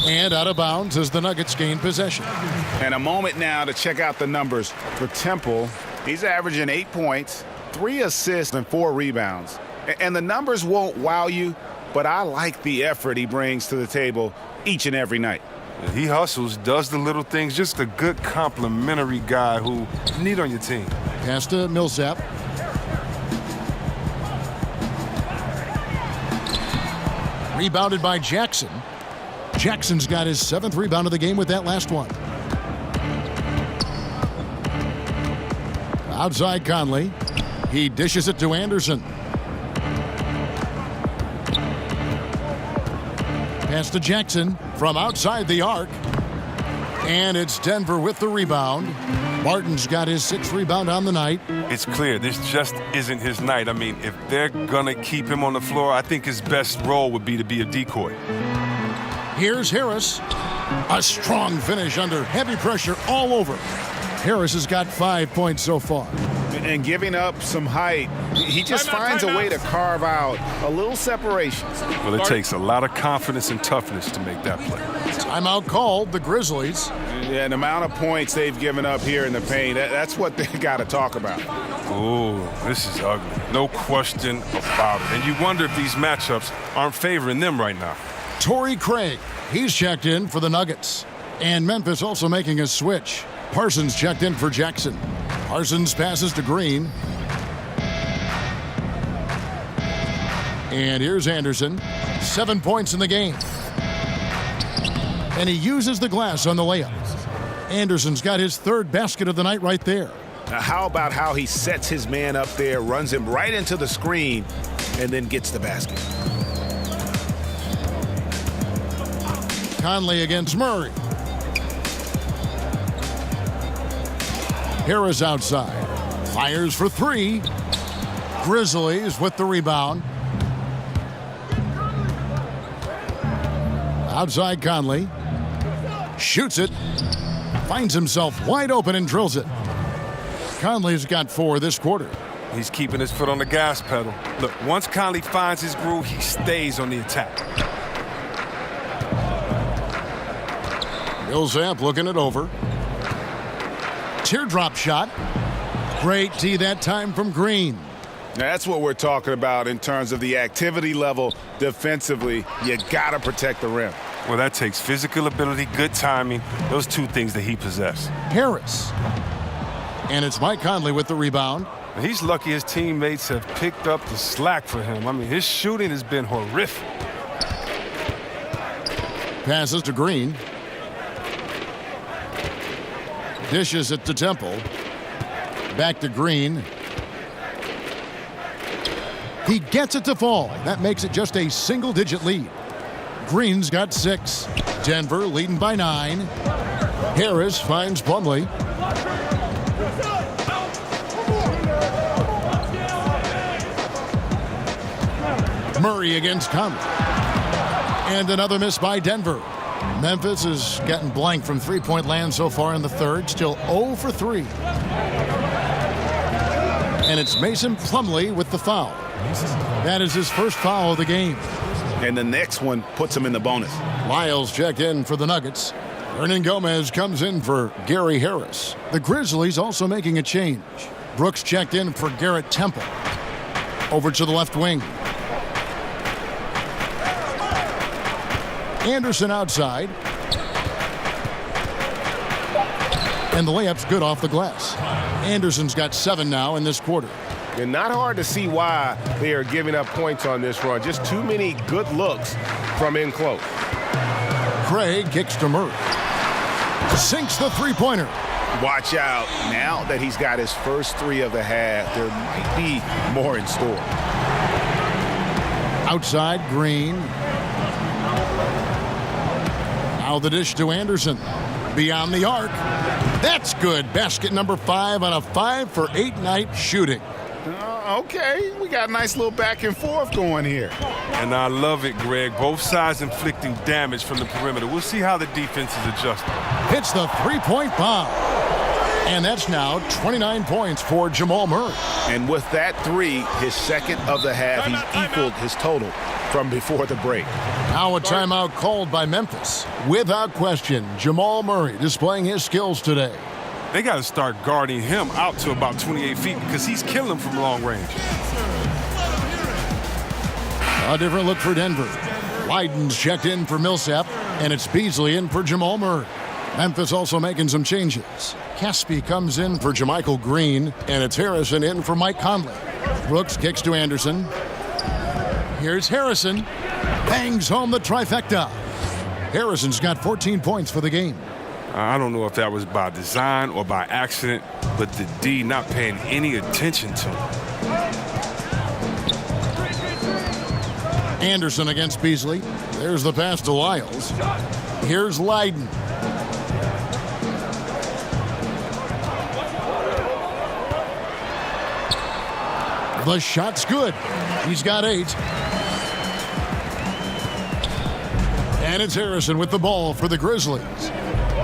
And out of bounds as the Nuggets gain possession. And a moment now to check out the numbers for Temple. He's averaging 8 points, 3 assists, and 4 rebounds. And the numbers won't wow you, but I like the effort he brings to the table each and every night. He hustles, does the little things, just a good complimentary guy who you need on your team. Pass to Millsap. Rebounded by Jackson. Jackson's got his 7th rebound of the game with that last one. Outside Conley. He dishes it to Anderson. Pass to Jackson from outside the arc. And it's Denver with the rebound. Martin's got his 6th rebound on the night. It's clear this just isn't his night. I mean, if they're going to keep him on the floor, I think his best role would be to be a decoy. Here's Harris. A strong finish under heavy pressure all over. Harris has got 5 points so far. And giving up some height, he just finds a way to carve out a little separation. Well, it takes a lot of confidence and toughness to make that play. Timeout called, the Grizzlies. Yeah, and the amount of points they've given up here in the paint, that's what they got to talk about. Oh, this is ugly. No question about it. And you wonder if these matchups aren't favoring them right now. Torrey Craig, he's checked in for the Nuggets. And Memphis also making a switch. Parsons checked in for Jackson. Parsons passes to Green. And here's Anderson. 7 points in the game. And he uses the glass on the layup. Anderson's got his 3rd basket of the night right there. Now, how about how he sets his man up there, runs him right into the screen, and then gets the basket. Conley against Murray. Harris outside. Fires for 3. Grizzlies with the rebound. Outside Conley. Shoots it. Finds himself wide open and drills it. Conley's got 4 this quarter. He's keeping his foot on the gas pedal. Look, once Conley finds his groove, he stays on the attack. Millsap looking it over. Teardrop shot. Great tee that time from Green. Now, that's what we're talking about in terms of the activity level defensively. You got to protect the rim. Well, that takes physical ability, good timing, those 2 things that he possesses. Harris. And it's Mike Conley with the rebound. He's lucky his teammates have picked up the slack for him. I mean, his shooting has been horrific. Passes to Green. Dishes it to Temple. Back to Green. He gets it to fall. That makes it just a single-digit lead. Green's got 6. Denver leading by 9. Harris finds Plumlee. Murray against Conley. And another miss by Denver. Memphis has gotten blank from 3-point land so far in the 3rd. Still 0 for 3. And it's Mason Plumlee with the foul. That is his 1st foul of the game. And the next one puts him in the bonus. Lyles checked in for the Nuggets. Hernan Gomez comes in for Gary Harris. The Grizzlies also making a change. Brooks checked in for Garrett Temple. Over to the left wing. Anderson outside. And the layup's good off the glass. Anderson's got 7 now in this quarter. And not hard to see why they are giving up points on this run. Just too many good looks from in close. Craig kicks to Murray. Sinks the 3-pointer. Watch out. Now that he's got his first 3 of the half, there might be more in store. Outside Green. Now the dish to Anderson. Beyond the arc. That's good. Basket number 5 on a 5-for-8 night shooting. Okay, we got a nice little back and forth going here. And I love it, Greg. Both sides inflicting damage from the perimeter. We'll see how the defense is adjusting. Hits the three-point bomb. And that's now 29 points for Jamal Murray. And with that three, his second of the half, he's equaled his total from before the break. Now a timeout called by Memphis. Without question, Jamal Murray displaying his skills today. They got to start guarding him out to about 28 feet because he's killing them from long range. A different look for Denver. Leiden's checked in for Millsap, and it's Beasley in for Jamal Murray. Memphis also making some changes. Caspi comes in for Jermichael Green, and it's Harrison in for Mike Conley. Brooks kicks to Anderson. Here's Harrison. Bangs home the trifecta. Harrison's got 14 points for the game. I don't know if that was by design or by accident, but the D not paying any attention to him. Anderson against Beasley. There's the pass to Lyles. Here's Leiden. The shot's good. He's got 8. And it's Harrison with the ball for the Grizzlies.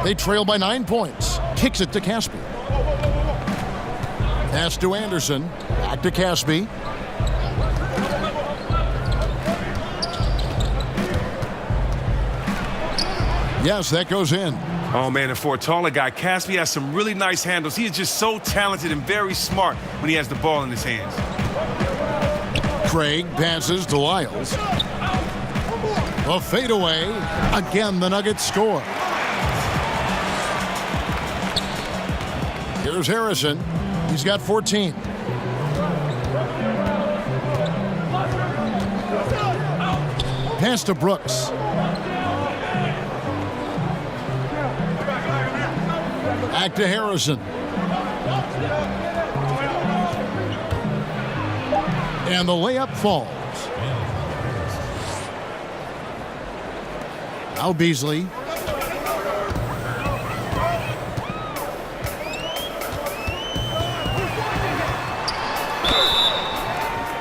They trail by 9 points. Kicks it to Caspi. Pass to Anderson. Back to Caspi. Yes, that goes in. Oh, man, and for a taller guy, Caspi has some really nice handles. He is just so talented and very smart when he has the ball in his hands. Craig passes to Lyles. A fadeaway. Again, the Nuggets score. Here's Harrison. He's got 14. Pass to Brooks. Back to Harrison. And the layup falls. Now Beasley.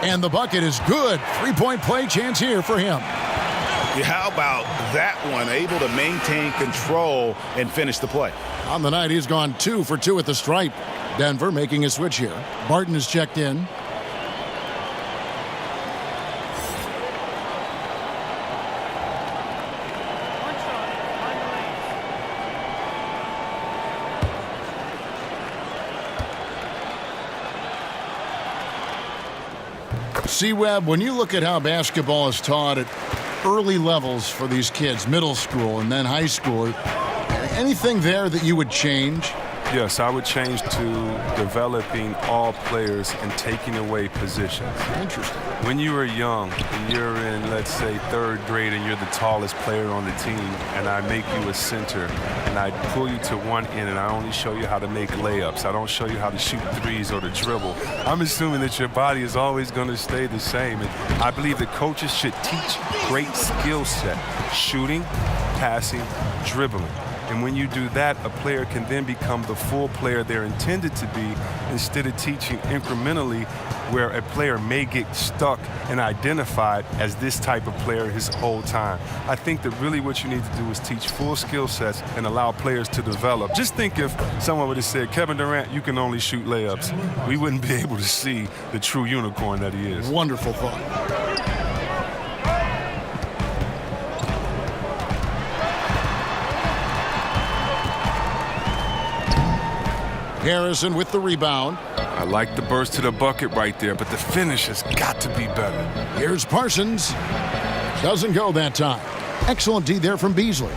And the bucket is good. 3-point play chance here for him. Yeah, how about that one? Able to maintain control and finish the play. On the night, he's gone 2 for 2 at the stripe. Denver making a switch here. Barton is checked in. C-Webb, when you look at how basketball is taught at early levels for these kids, middle school and then high school, anything there that you would change? Yes, I would change to developing all players and taking away positions. Interesting. When you were young, and you're in, let's say, 3rd grade, and you're the tallest player on the team, and I make you a center, and I pull you to one end, and I only show you how to make layups. I don't show you how to shoot threes or to dribble. I'm assuming that your body is always going to stay the same, and I believe that coaches should teach great skill set, shooting, passing, dribbling. And when you do that, a player can then become the full player they're intended to be instead of teaching incrementally where a player may get stuck and identified as this type of player his whole time. I think that really what you need to do is teach full skill sets and allow players to develop. Just think if someone would have said, Kevin Durant, you can only shoot layups. We wouldn't be able to see the true unicorn that he is. Wonderful thought. Harrison with the rebound. I like the burst to the bucket right there, but the finish has got to be better. Here's Parsons. Doesn't go that time. Excellent D there from Beasley.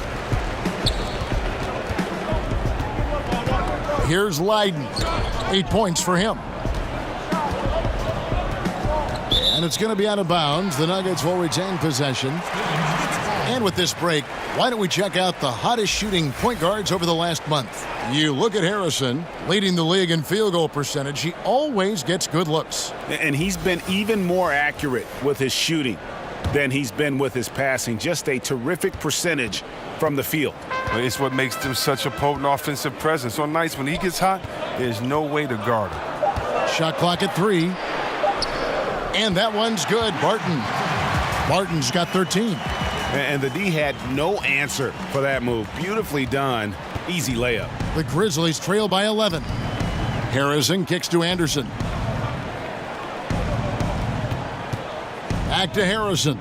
Here's Leiden. 8 points for him. And it's going to be out of bounds. The Nuggets will retain possession. And with this break, why don't we check out the hottest shooting point guards over the last month? You look at Harrison, leading the league in field goal percentage. He always gets good looks. And he's been even more accurate with his shooting than he's been with his passing. Just a terrific percentage from the field. It's what makes them such a potent offensive presence. On nights when he gets hot, there's no way to guard him. Shot clock at 3. And that one's good. Barton's got 13. And the D had no answer for that move. Beautifully done. Easy layup. The Grizzlies trail by 11. Harrison kicks to Anderson. Back to Harrison.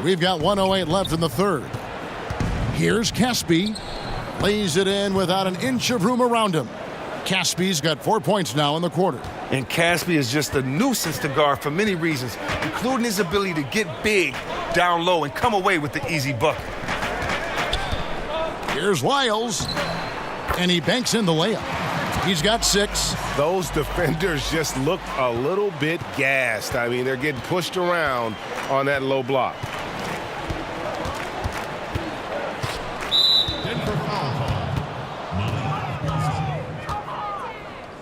We've got 1:08 left in the third. Here's Caspi. Lays it in without an inch of room around him. Caspi's got 4 points now in the quarter. And Caspi is just a nuisance to guard for many reasons, including his ability to get big down low and come away with the easy bucket. Here's Wiles. And he banks in the layup. He's got 6. Those defenders just look a little bit gassed. I mean, they're getting pushed around on that low block.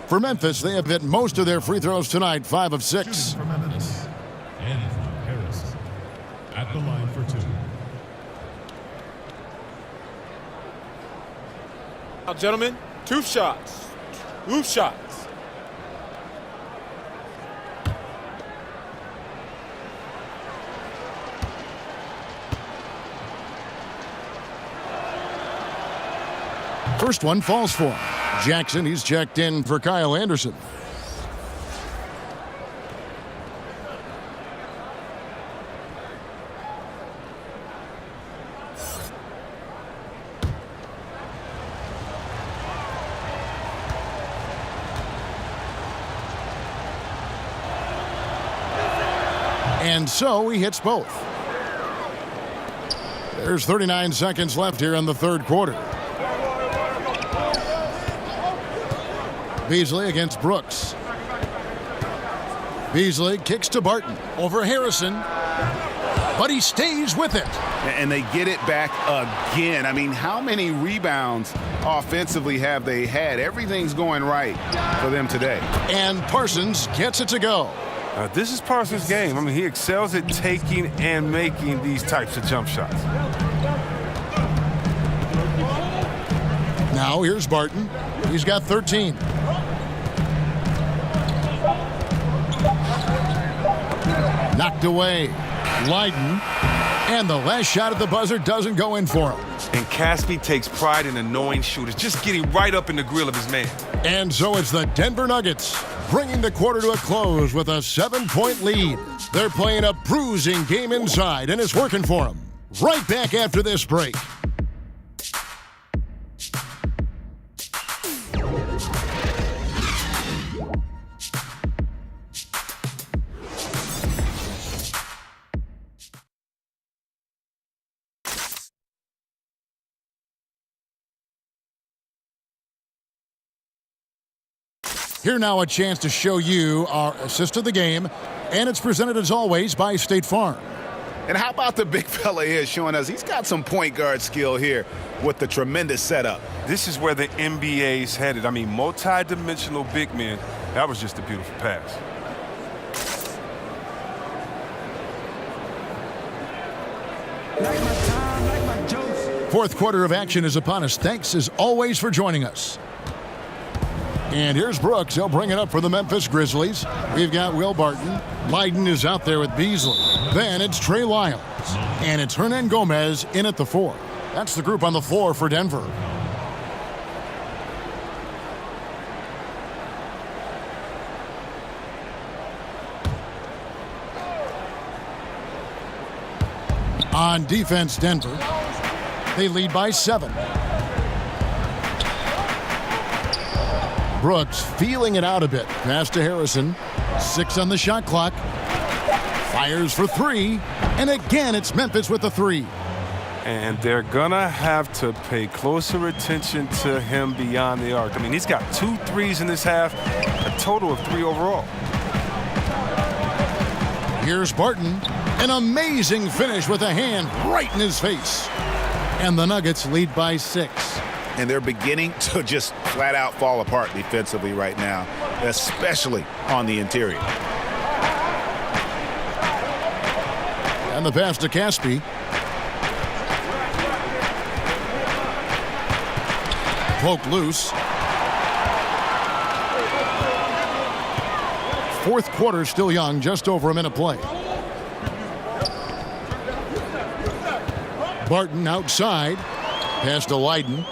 For Memphis, they have hit most of their free throws tonight, 5 of 6. For Memphis, Andrew Harris at the line for 2. Now, gentlemen, 2 shots. 2 shots. First one falls for him. Jackson, he's checked in for Kyle Anderson. And so he hits both. There's 39 seconds left here in the third quarter. Beasley against Brooks. Beasley kicks to Barton over Harrison, but he stays with it. And they get it back again. I mean, how many rebounds offensively have they had? Everything's going right for them today. And Parsons gets it to go. This is Parsons' game. I mean, he excels at taking and making these types of jump shots. Now here's Barton. He's got 13. Knocked away. Leiden. And the last shot at the buzzer doesn't go in for him. And Caspi takes pride in annoying shooters, just getting right up in the grill of his man. And so it's the Denver Nuggets bringing the quarter to a close with a 7-point lead. They're playing a bruising game inside, and it's working for them. Right back after this break. Here now a chance to show you our assist of the game, and it's presented as always by State Farm. And how about the big fella here showing us he's got some point guard skill here with the tremendous setup. This is where the NBA's headed. I mean, multi-dimensional big men. That was just a beautiful pass. Fourth quarter of action is upon us. Thanks as always for joining us. And here's Brooks. He'll bring it up for the Memphis Grizzlies. We've got Will Barton. Leiden is out there with Beasley. Then it's Trey Lyles. And it's Hernan Gomez in at the 4. That's the group on the floor for Denver. On defense, Denver. They lead by 7. Brooks feeling it out a bit. Pass to Harrison. 6 on the shot clock. Fires for 3. And again, it's Memphis with the 3. And they're going to have to pay closer attention to him beyond the arc. I mean, he's got 2 threes in this half, a total of 3 overall. Here's Barton. An amazing finish with a hand right in his face. And the Nuggets lead by 6. And they're beginning to just flat out fall apart defensively right now, especially on the interior. And the pass to Caspi. Poked loose. Fourth quarter still young, just over a minute play. Barton outside. Pass to Leiden.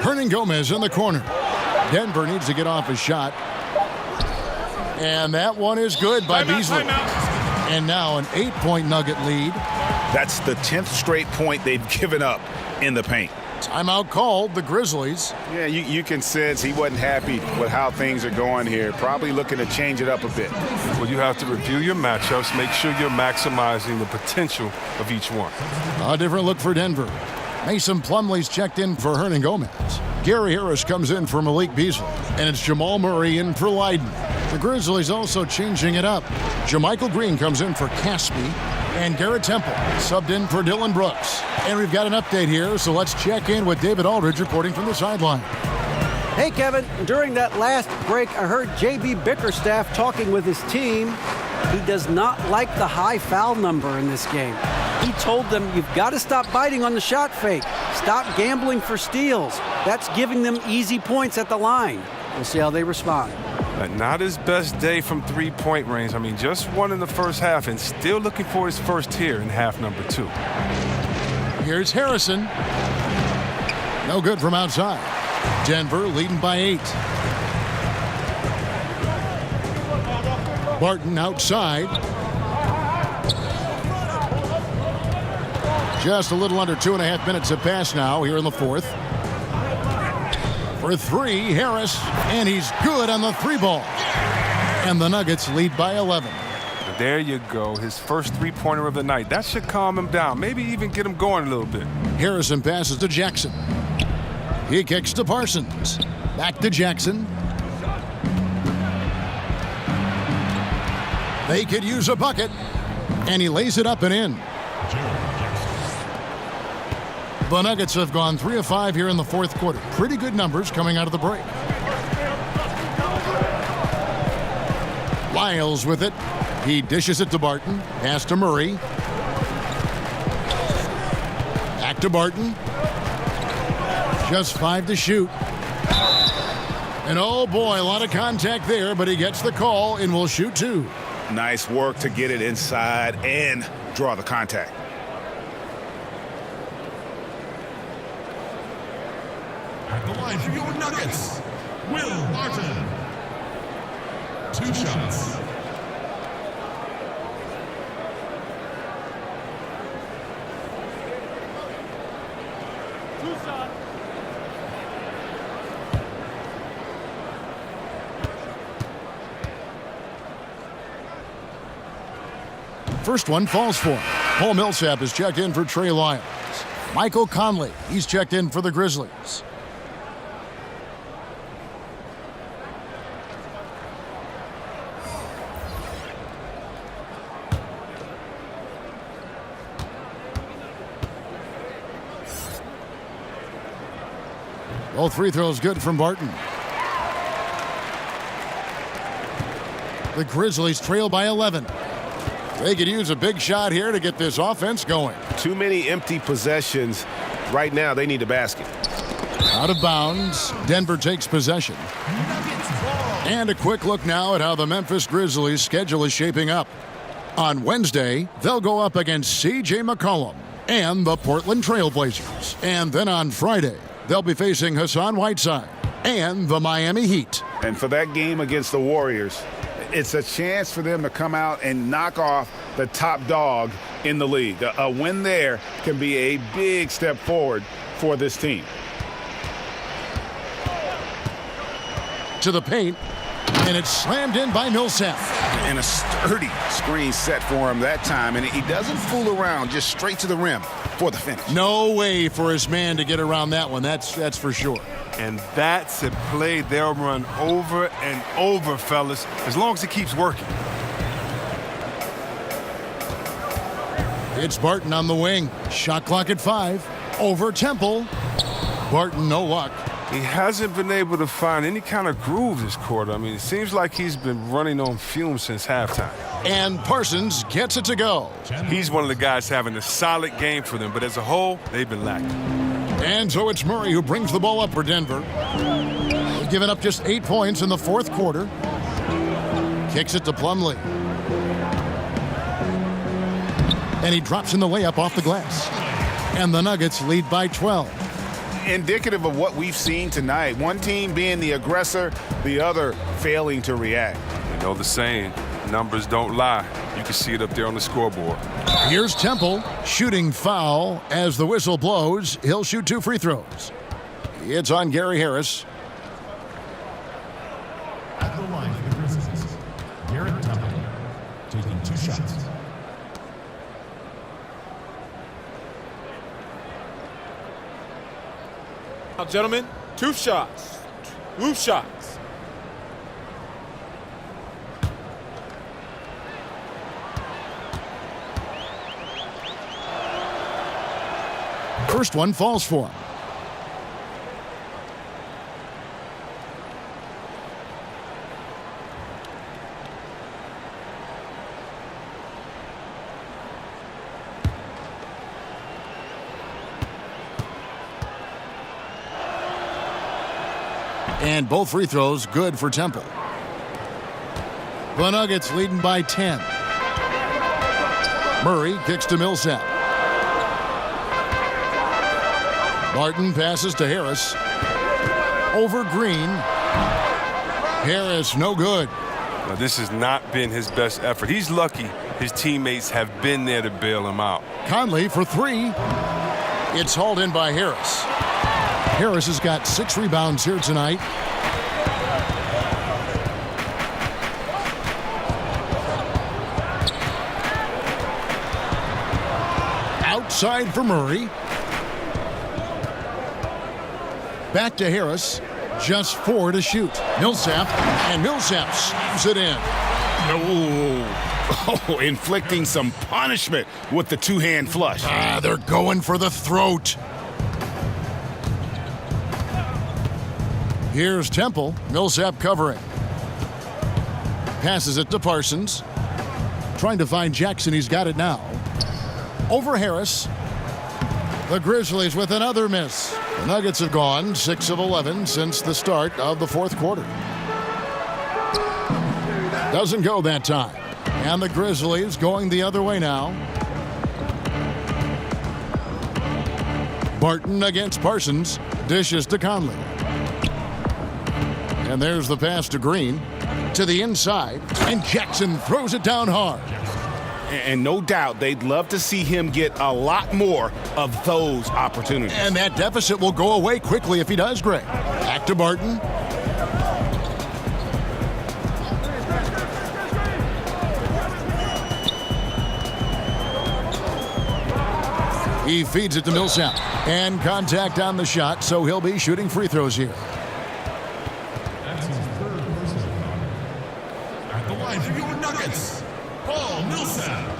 Hernangomez in the corner. Denver needs to get off a shot. And that one is good by Beasley. And now an 8-point Nugget lead. That's the 10th straight point they've given up in the paint. Timeout called, the Grizzlies. Yeah, you can sense he wasn't happy with how things are going here. Probably looking to change it up a bit. Well, you have to review your matchups, make sure you're maximizing the potential of each one. A different look for Denver. Mason Plumlee's checked in for Hernangomez. Gary Harris comes in for Malik Beasley. And it's Jamal Murray in for Leiden. The Grizzlies also changing it up. Jermichael Green comes in for Caspi. And Garrett Temple subbed in for Dylan Brooks. And we've got an update here, so let's check in with David Aldridge reporting from the sideline. Hey, Kevin. During that last break, I heard J.B. Bickerstaff talking with his team. He does not like the high foul number in this game. He told them, you've got to stop biting on the shot fake. Stop gambling for steals. That's giving them easy points at the line. We'll see how they respond. Not his best day from three-point range. I mean, just one in the first half and still looking for his first here in half number 2. Here's Harrison. No good from outside. Denver leading by 8. Barton outside. Just a little under 2.5 minutes have passed now here in the fourth. For 3, Harris, and he's good on the 3-ball. And the Nuggets lead by 11. There you go, his first three-pointer of the night. That should calm him down, maybe even get him going a little bit. Harrison passes to Jackson. He kicks to Parsons. Back to Jackson. They could use a bucket, and he lays it up and in. The Nuggets have gone 3 of 5 here in the fourth quarter. Pretty good numbers coming out of the break. Lyles with it. He dishes it to Barton. Pass to Murray. Back to Barton. Just 5 to shoot. And oh boy, a lot of contact there, but he gets the call and will shoot 2. Nice work to get it inside and draw the contact. At the line for your Nuggets, Will Barton. 2 shots. First one falls for him. Paul Millsap is checked in for Trey Lyles. Michael Conley, he's checked in for the Grizzlies. All free throws good from Barton. The Grizzlies trail by 11. They could use a big shot here to get this offense going. Too many empty possessions. Right now, they need a basket. Out of bounds. Denver takes possession. And a quick look now at how the Memphis Grizzlies' schedule is shaping up. On Wednesday, they'll go up against C.J. McCollum and the Portland Trail Blazers. And then on Friday, they'll be facing Hassan Whiteside and the Miami Heat. And for that game against the Warriors, it's a chance for them to come out and knock off the top dog in the league. A win there can be a big step forward for this team. To the paint, and it's slammed in by Millsap. And a sturdy screen set for him that time, and he doesn't fool around, just straight to the rim for the finish. No way for his man to get around that one, that's for sure. And that's a play they'll run over and over, fellas, as long as he keeps working. It's Barton on the wing. Shot clock at 5. Over Temple. Barton, no luck. He hasn't been able to find any kind of groove this quarter. I mean, it seems like he's been running on fumes since halftime. And Parsons gets it to go. He's one of the guys having a solid game for them, but as a whole, they've been lacking. And so it's Murray who brings the ball up for Denver. They've given up just 8 points in the fourth quarter. Kicks it to Plumlee. And he drops in the layup off the glass. And the Nuggets lead by 12. Indicative of what we've seen tonight. One team being the aggressor, the other failing to react. You know the saying, numbers don't lie. You can see it up there on the scoreboard. Here's Temple shooting foul as the whistle blows. He'll shoot 2 free throws. It's on Gary Harris. At the line for the Grizzlies, Garrett Temple taking 2 shots. Now, gentlemen, 2 shots. 2 shots. First one falls for him. And both free throws good for Temple. The Nuggets leading by 10. Murray kicks to Millsap. Barton passes to Harris. Over Green. Harris no good. Now, this has not been his best effort. He's lucky his teammates have been there to bail him out. Conley for 3. It's hauled in by Harris. Harris has got 6 rebounds here tonight. Outside for Murray. Back to Harris. Just 4 to shoot. Millsap, and Millsap slams it in. No. Oh, inflicting some punishment with the 2-hand flush. They're going for the throat. Here's Temple. Millsap covering. Passes it to Parsons. Trying to find Jackson. He's got it now. Over Harris. The Grizzlies with another miss. The Nuggets have gone 6 of 11 since the start of the fourth quarter. Doesn't go that time. And the Grizzlies going the other way now. Barton against Parsons. Dishes to Conley. And there's the pass to Green. To the inside. And Jackson throws it down hard. And no doubt they'd love to see him get a lot more of those opportunities. And that deficit will go away quickly if he does, Greg. Back to Barton. He feeds it to Millsap. And contact on the shot, so he'll be shooting free throws here. That's his 3rd personal foul. At the line for your Nuggets, Paul Millsap.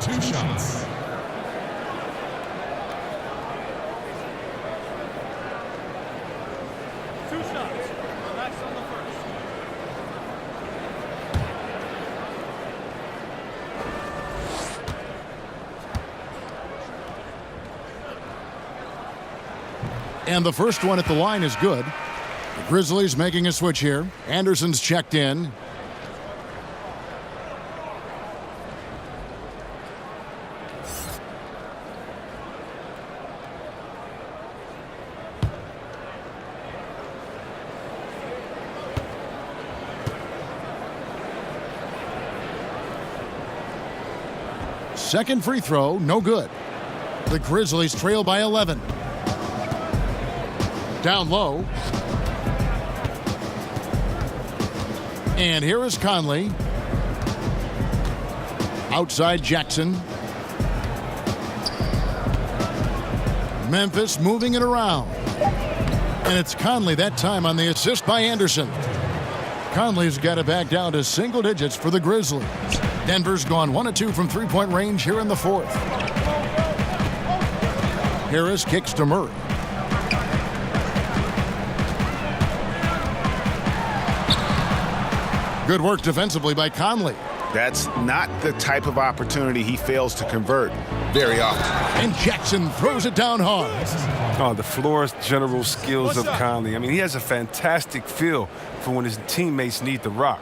2 shots. That's on the first. And the first one at the line is good. The Grizzlies making a switch here. Anderson's checked in. Second free throw, no good. The Grizzlies trail by 11. Down low. And here is Conley. Outside Jackson. Memphis moving it around. And it's Conley that time on the assist by Anderson. Conley's got it back down to single digits for the Grizzlies. Denver's gone 1 of 2 from 3-point range here in the fourth. Harris kicks to Murray. Good work defensively by Conley. That's not the type of opportunity he fails to convert very often. And Jackson throws it down hard. Oh, the floor general skills of Conley. I mean, he has a fantastic feel for when his teammates need the rock.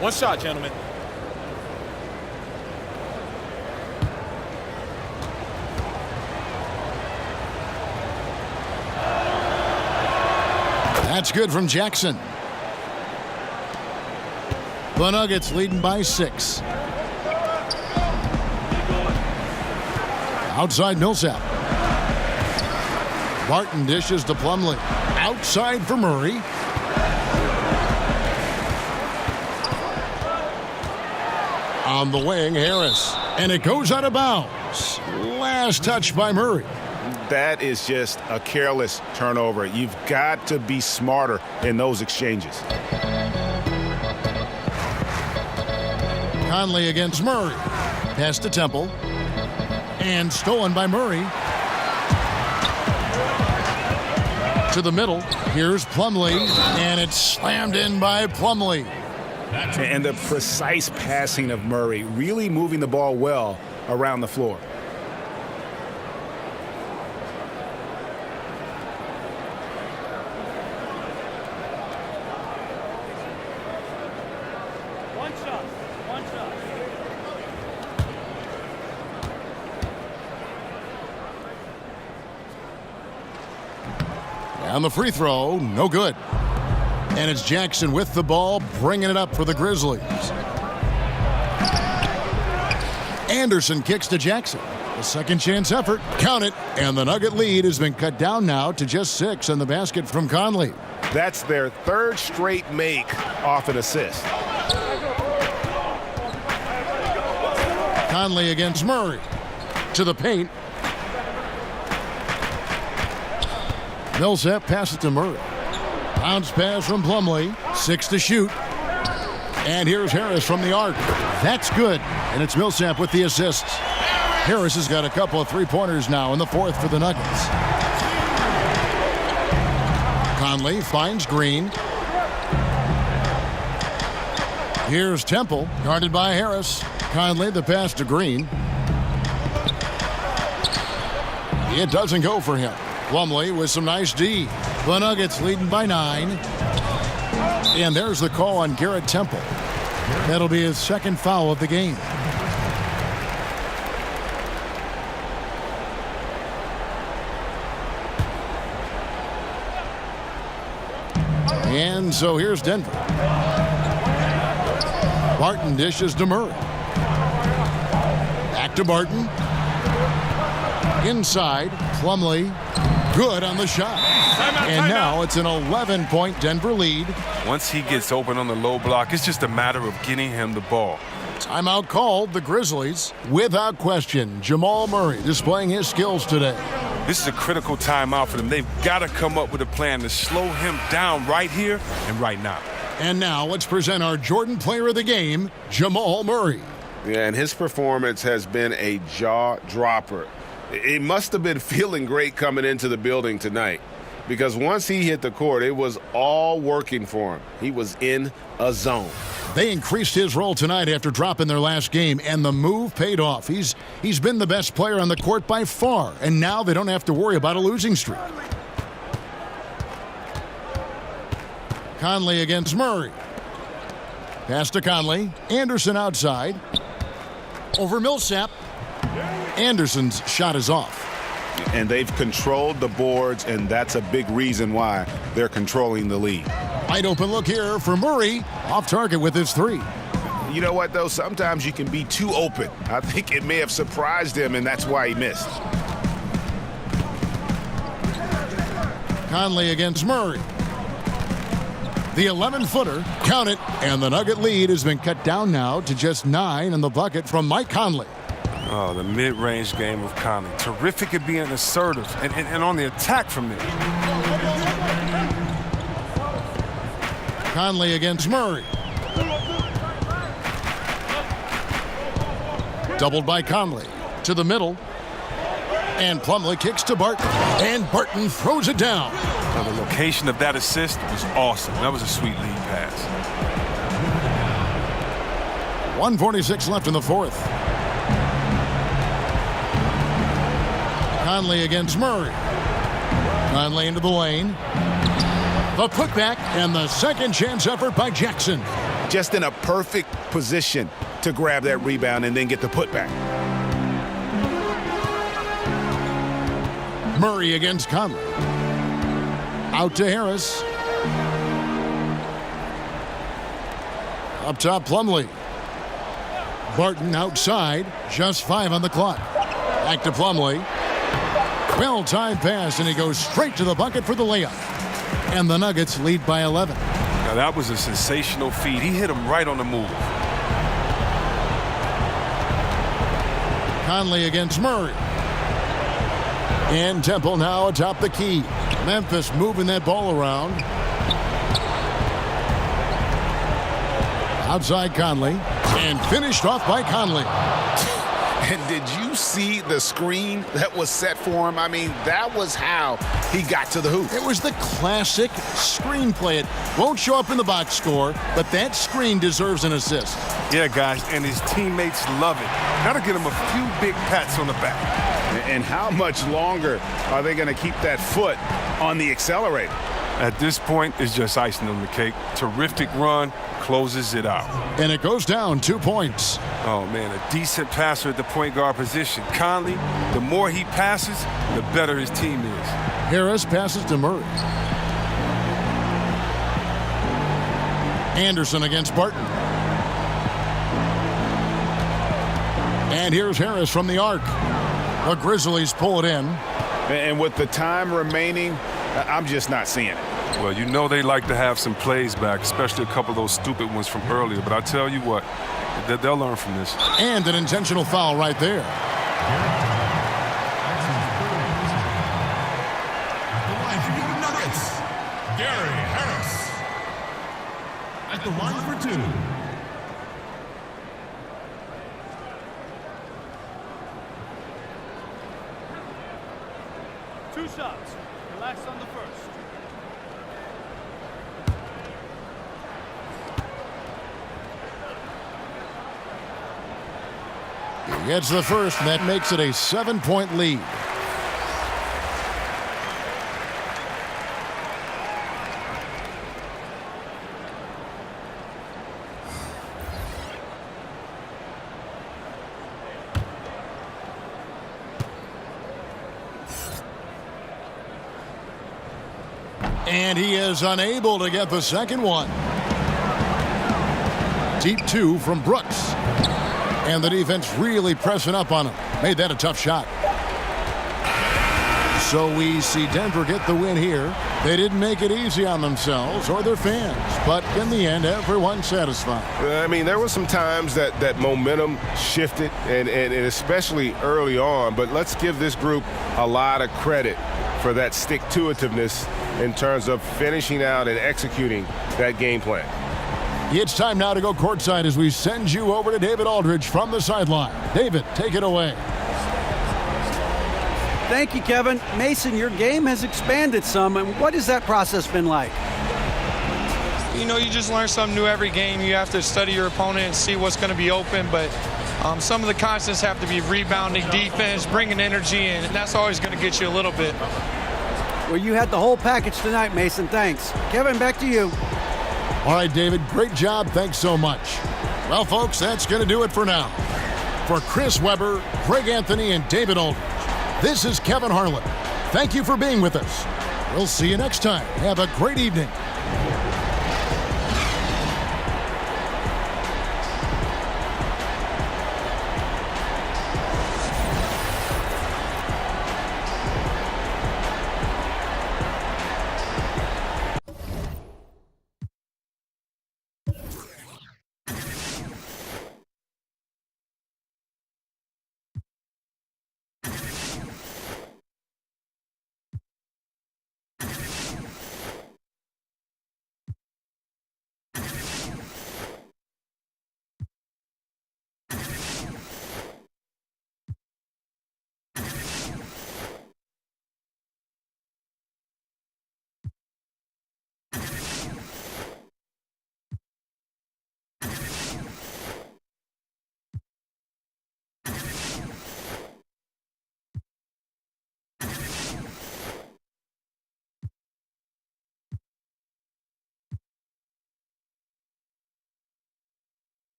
One shot, gentlemen. That's good from Jackson. The Nuggets leading by 6. Outside Millsap. Barton dishes to Plumlee. Outside for Murray. On the wing, Harris. And it goes out of bounds. Last touch by Murray. That is just a careless turnover. You've got to be smarter in those exchanges. Conley against Murray. Pass to Temple. And stolen by Murray. To the middle. Here's Plumlee. And it's slammed in by Plumlee. And the precise passing of Murray, really moving the ball well around the floor. On the free throw, no good. And it's Jackson with the ball, bringing it up for the Grizzlies. Anderson kicks to Jackson. A second chance effort. Count it. And the Nugget lead has been cut down now to just 6 on the basket from Conley. That's their third straight make off an assist. Conley against Murray. To the paint. Millsap passes to Murray. Bounce pass from Plumlee. 6 to shoot. And here's Harris from the arc. That's good. And it's Millsap with the assists. Harris has got a couple of three-pointers now in the 4th for the Nuggets. Conley finds Green. Here's Temple, guarded by Harris. Conley, the pass to Green. It doesn't go for him. Plumlee with some nice D. The Nuggets leading by 9. And there's the call on Garrett Temple. That'll be his second foul of the game. And so here's Denver. Barton dishes to Murray. Back to Barton. Inside, Plumlee. Good on the shot. And now it's an 11-point Denver lead. Once he gets open on the low block, it's just a matter of getting him the ball. Timeout called. The Grizzlies, without question, Jamal Murray displaying his skills today. This is a critical timeout for them. They've got to come up with a plan to slow him down right here and right now. And now let's present our Jordan Player of the Game, Jamal Murray. Yeah, and his performance has been a jaw dropper. He must have been feeling great coming into the building tonight, because once he hit the court, it was all working for him. He was in a zone. They increased his role tonight after dropping their last game, and the move paid off. He's been the best player on the court by far, and now they don't have to worry about a losing streak. Conley against Murray. Pass to Conley. Anderson outside. Over Millsap. Anderson's shot is off. And they've controlled the boards, and that's a big reason why they're controlling the lead. Wide open look here for Murray. Off target with his 3. You know what, though? Sometimes you can be too open. I think it may have surprised him, and that's why he missed. Conley against Murray. The 11-footer, count it, and the Nugget lead has been cut down now to just 9 in the bucket from Mike Conley. Oh, the mid-range game of Conley. Terrific at being assertive and on the attack from there. Conley against Murray. Doubled by Conley. To the middle. And Plumlee kicks to Barton. And Barton throws it down. Now, the location of that assist was awesome. That was a sweet lead pass. 1:46 left in the fourth. Conley against Murray. Conley into the lane. The putback and the second chance effort by Jackson. Just in a perfect position to grab that rebound and then get the putback. Murray against Conley. Out to Harris. Up top, Plumlee. Barton outside. Just 5 on the clock. Back to Plumlee. Well-timed pass, and he goes straight to the bucket for the layup. And the Nuggets lead by 11. Now, that was a sensational feed. He hit him right on the move. Conley against Murray. And Temple now atop the key. Memphis moving that ball around. Outside Conley. And finished off by Conley. And did you see the screen that was set for him? I mean, that was how he got to the hoop. It was the classic screenplay. It won't show up in the box score, but that screen deserves an assist. Yeah, guys, and his teammates love it. Gotta get him a few big pats on the back. And how much longer are they going to keep that foot on the accelerator? At this point, it's just icing on the cake. Terrific run, closes it out. And it goes down 2 points. Oh, man, a decent passer at the point guard position. Conley, the more he passes, the better his team is. Harris passes to Murray. Anderson against Barton. And here's Harris from the arc. The Grizzlies pull it in. And with the time remaining, I'm just not seeing it. Well, you know they like to have some plays back, especially a couple of those stupid ones from earlier. But I tell you what, they'll learn from this. And an intentional foul right there. Nuggets, Gary Harris. At the line for 2. Two shots. Relax on the first. He gets the first, and that makes it a 7-point lead. And he is unable to get the second one. Deep 2 from Brooks. And the defense really pressing up on him. Made that a tough shot. So we see Denver get the win here. They didn't make it easy on themselves or their fans. But in the end, everyone's satisfied. I mean, there were some times that momentum shifted, and especially early on. But let's give this group a lot of credit for that stick-to-itiveness in terms of finishing out and executing that game plan. It's time now to go courtside as we send you over to David Aldridge from the sideline. David, take it away. Thank you, Kevin. Mason, your game has expanded some. And what has that process been like? You know, you just learn something new every game. You have to study your opponent and see what's going to be open. But some of the constants have to be rebounding, defense, bringing energy in. And that's always going to get you a little bit. Well, you had the whole package tonight, Mason. Thanks. Kevin, back to you. All right, David, great job. Thanks so much. Well, folks, that's going to do it for now. For Chris Webber, Greg Anthony, and David Aldridge, this is Kevin Harlan. Thank you for being with us. We'll see you next time. Have a great evening.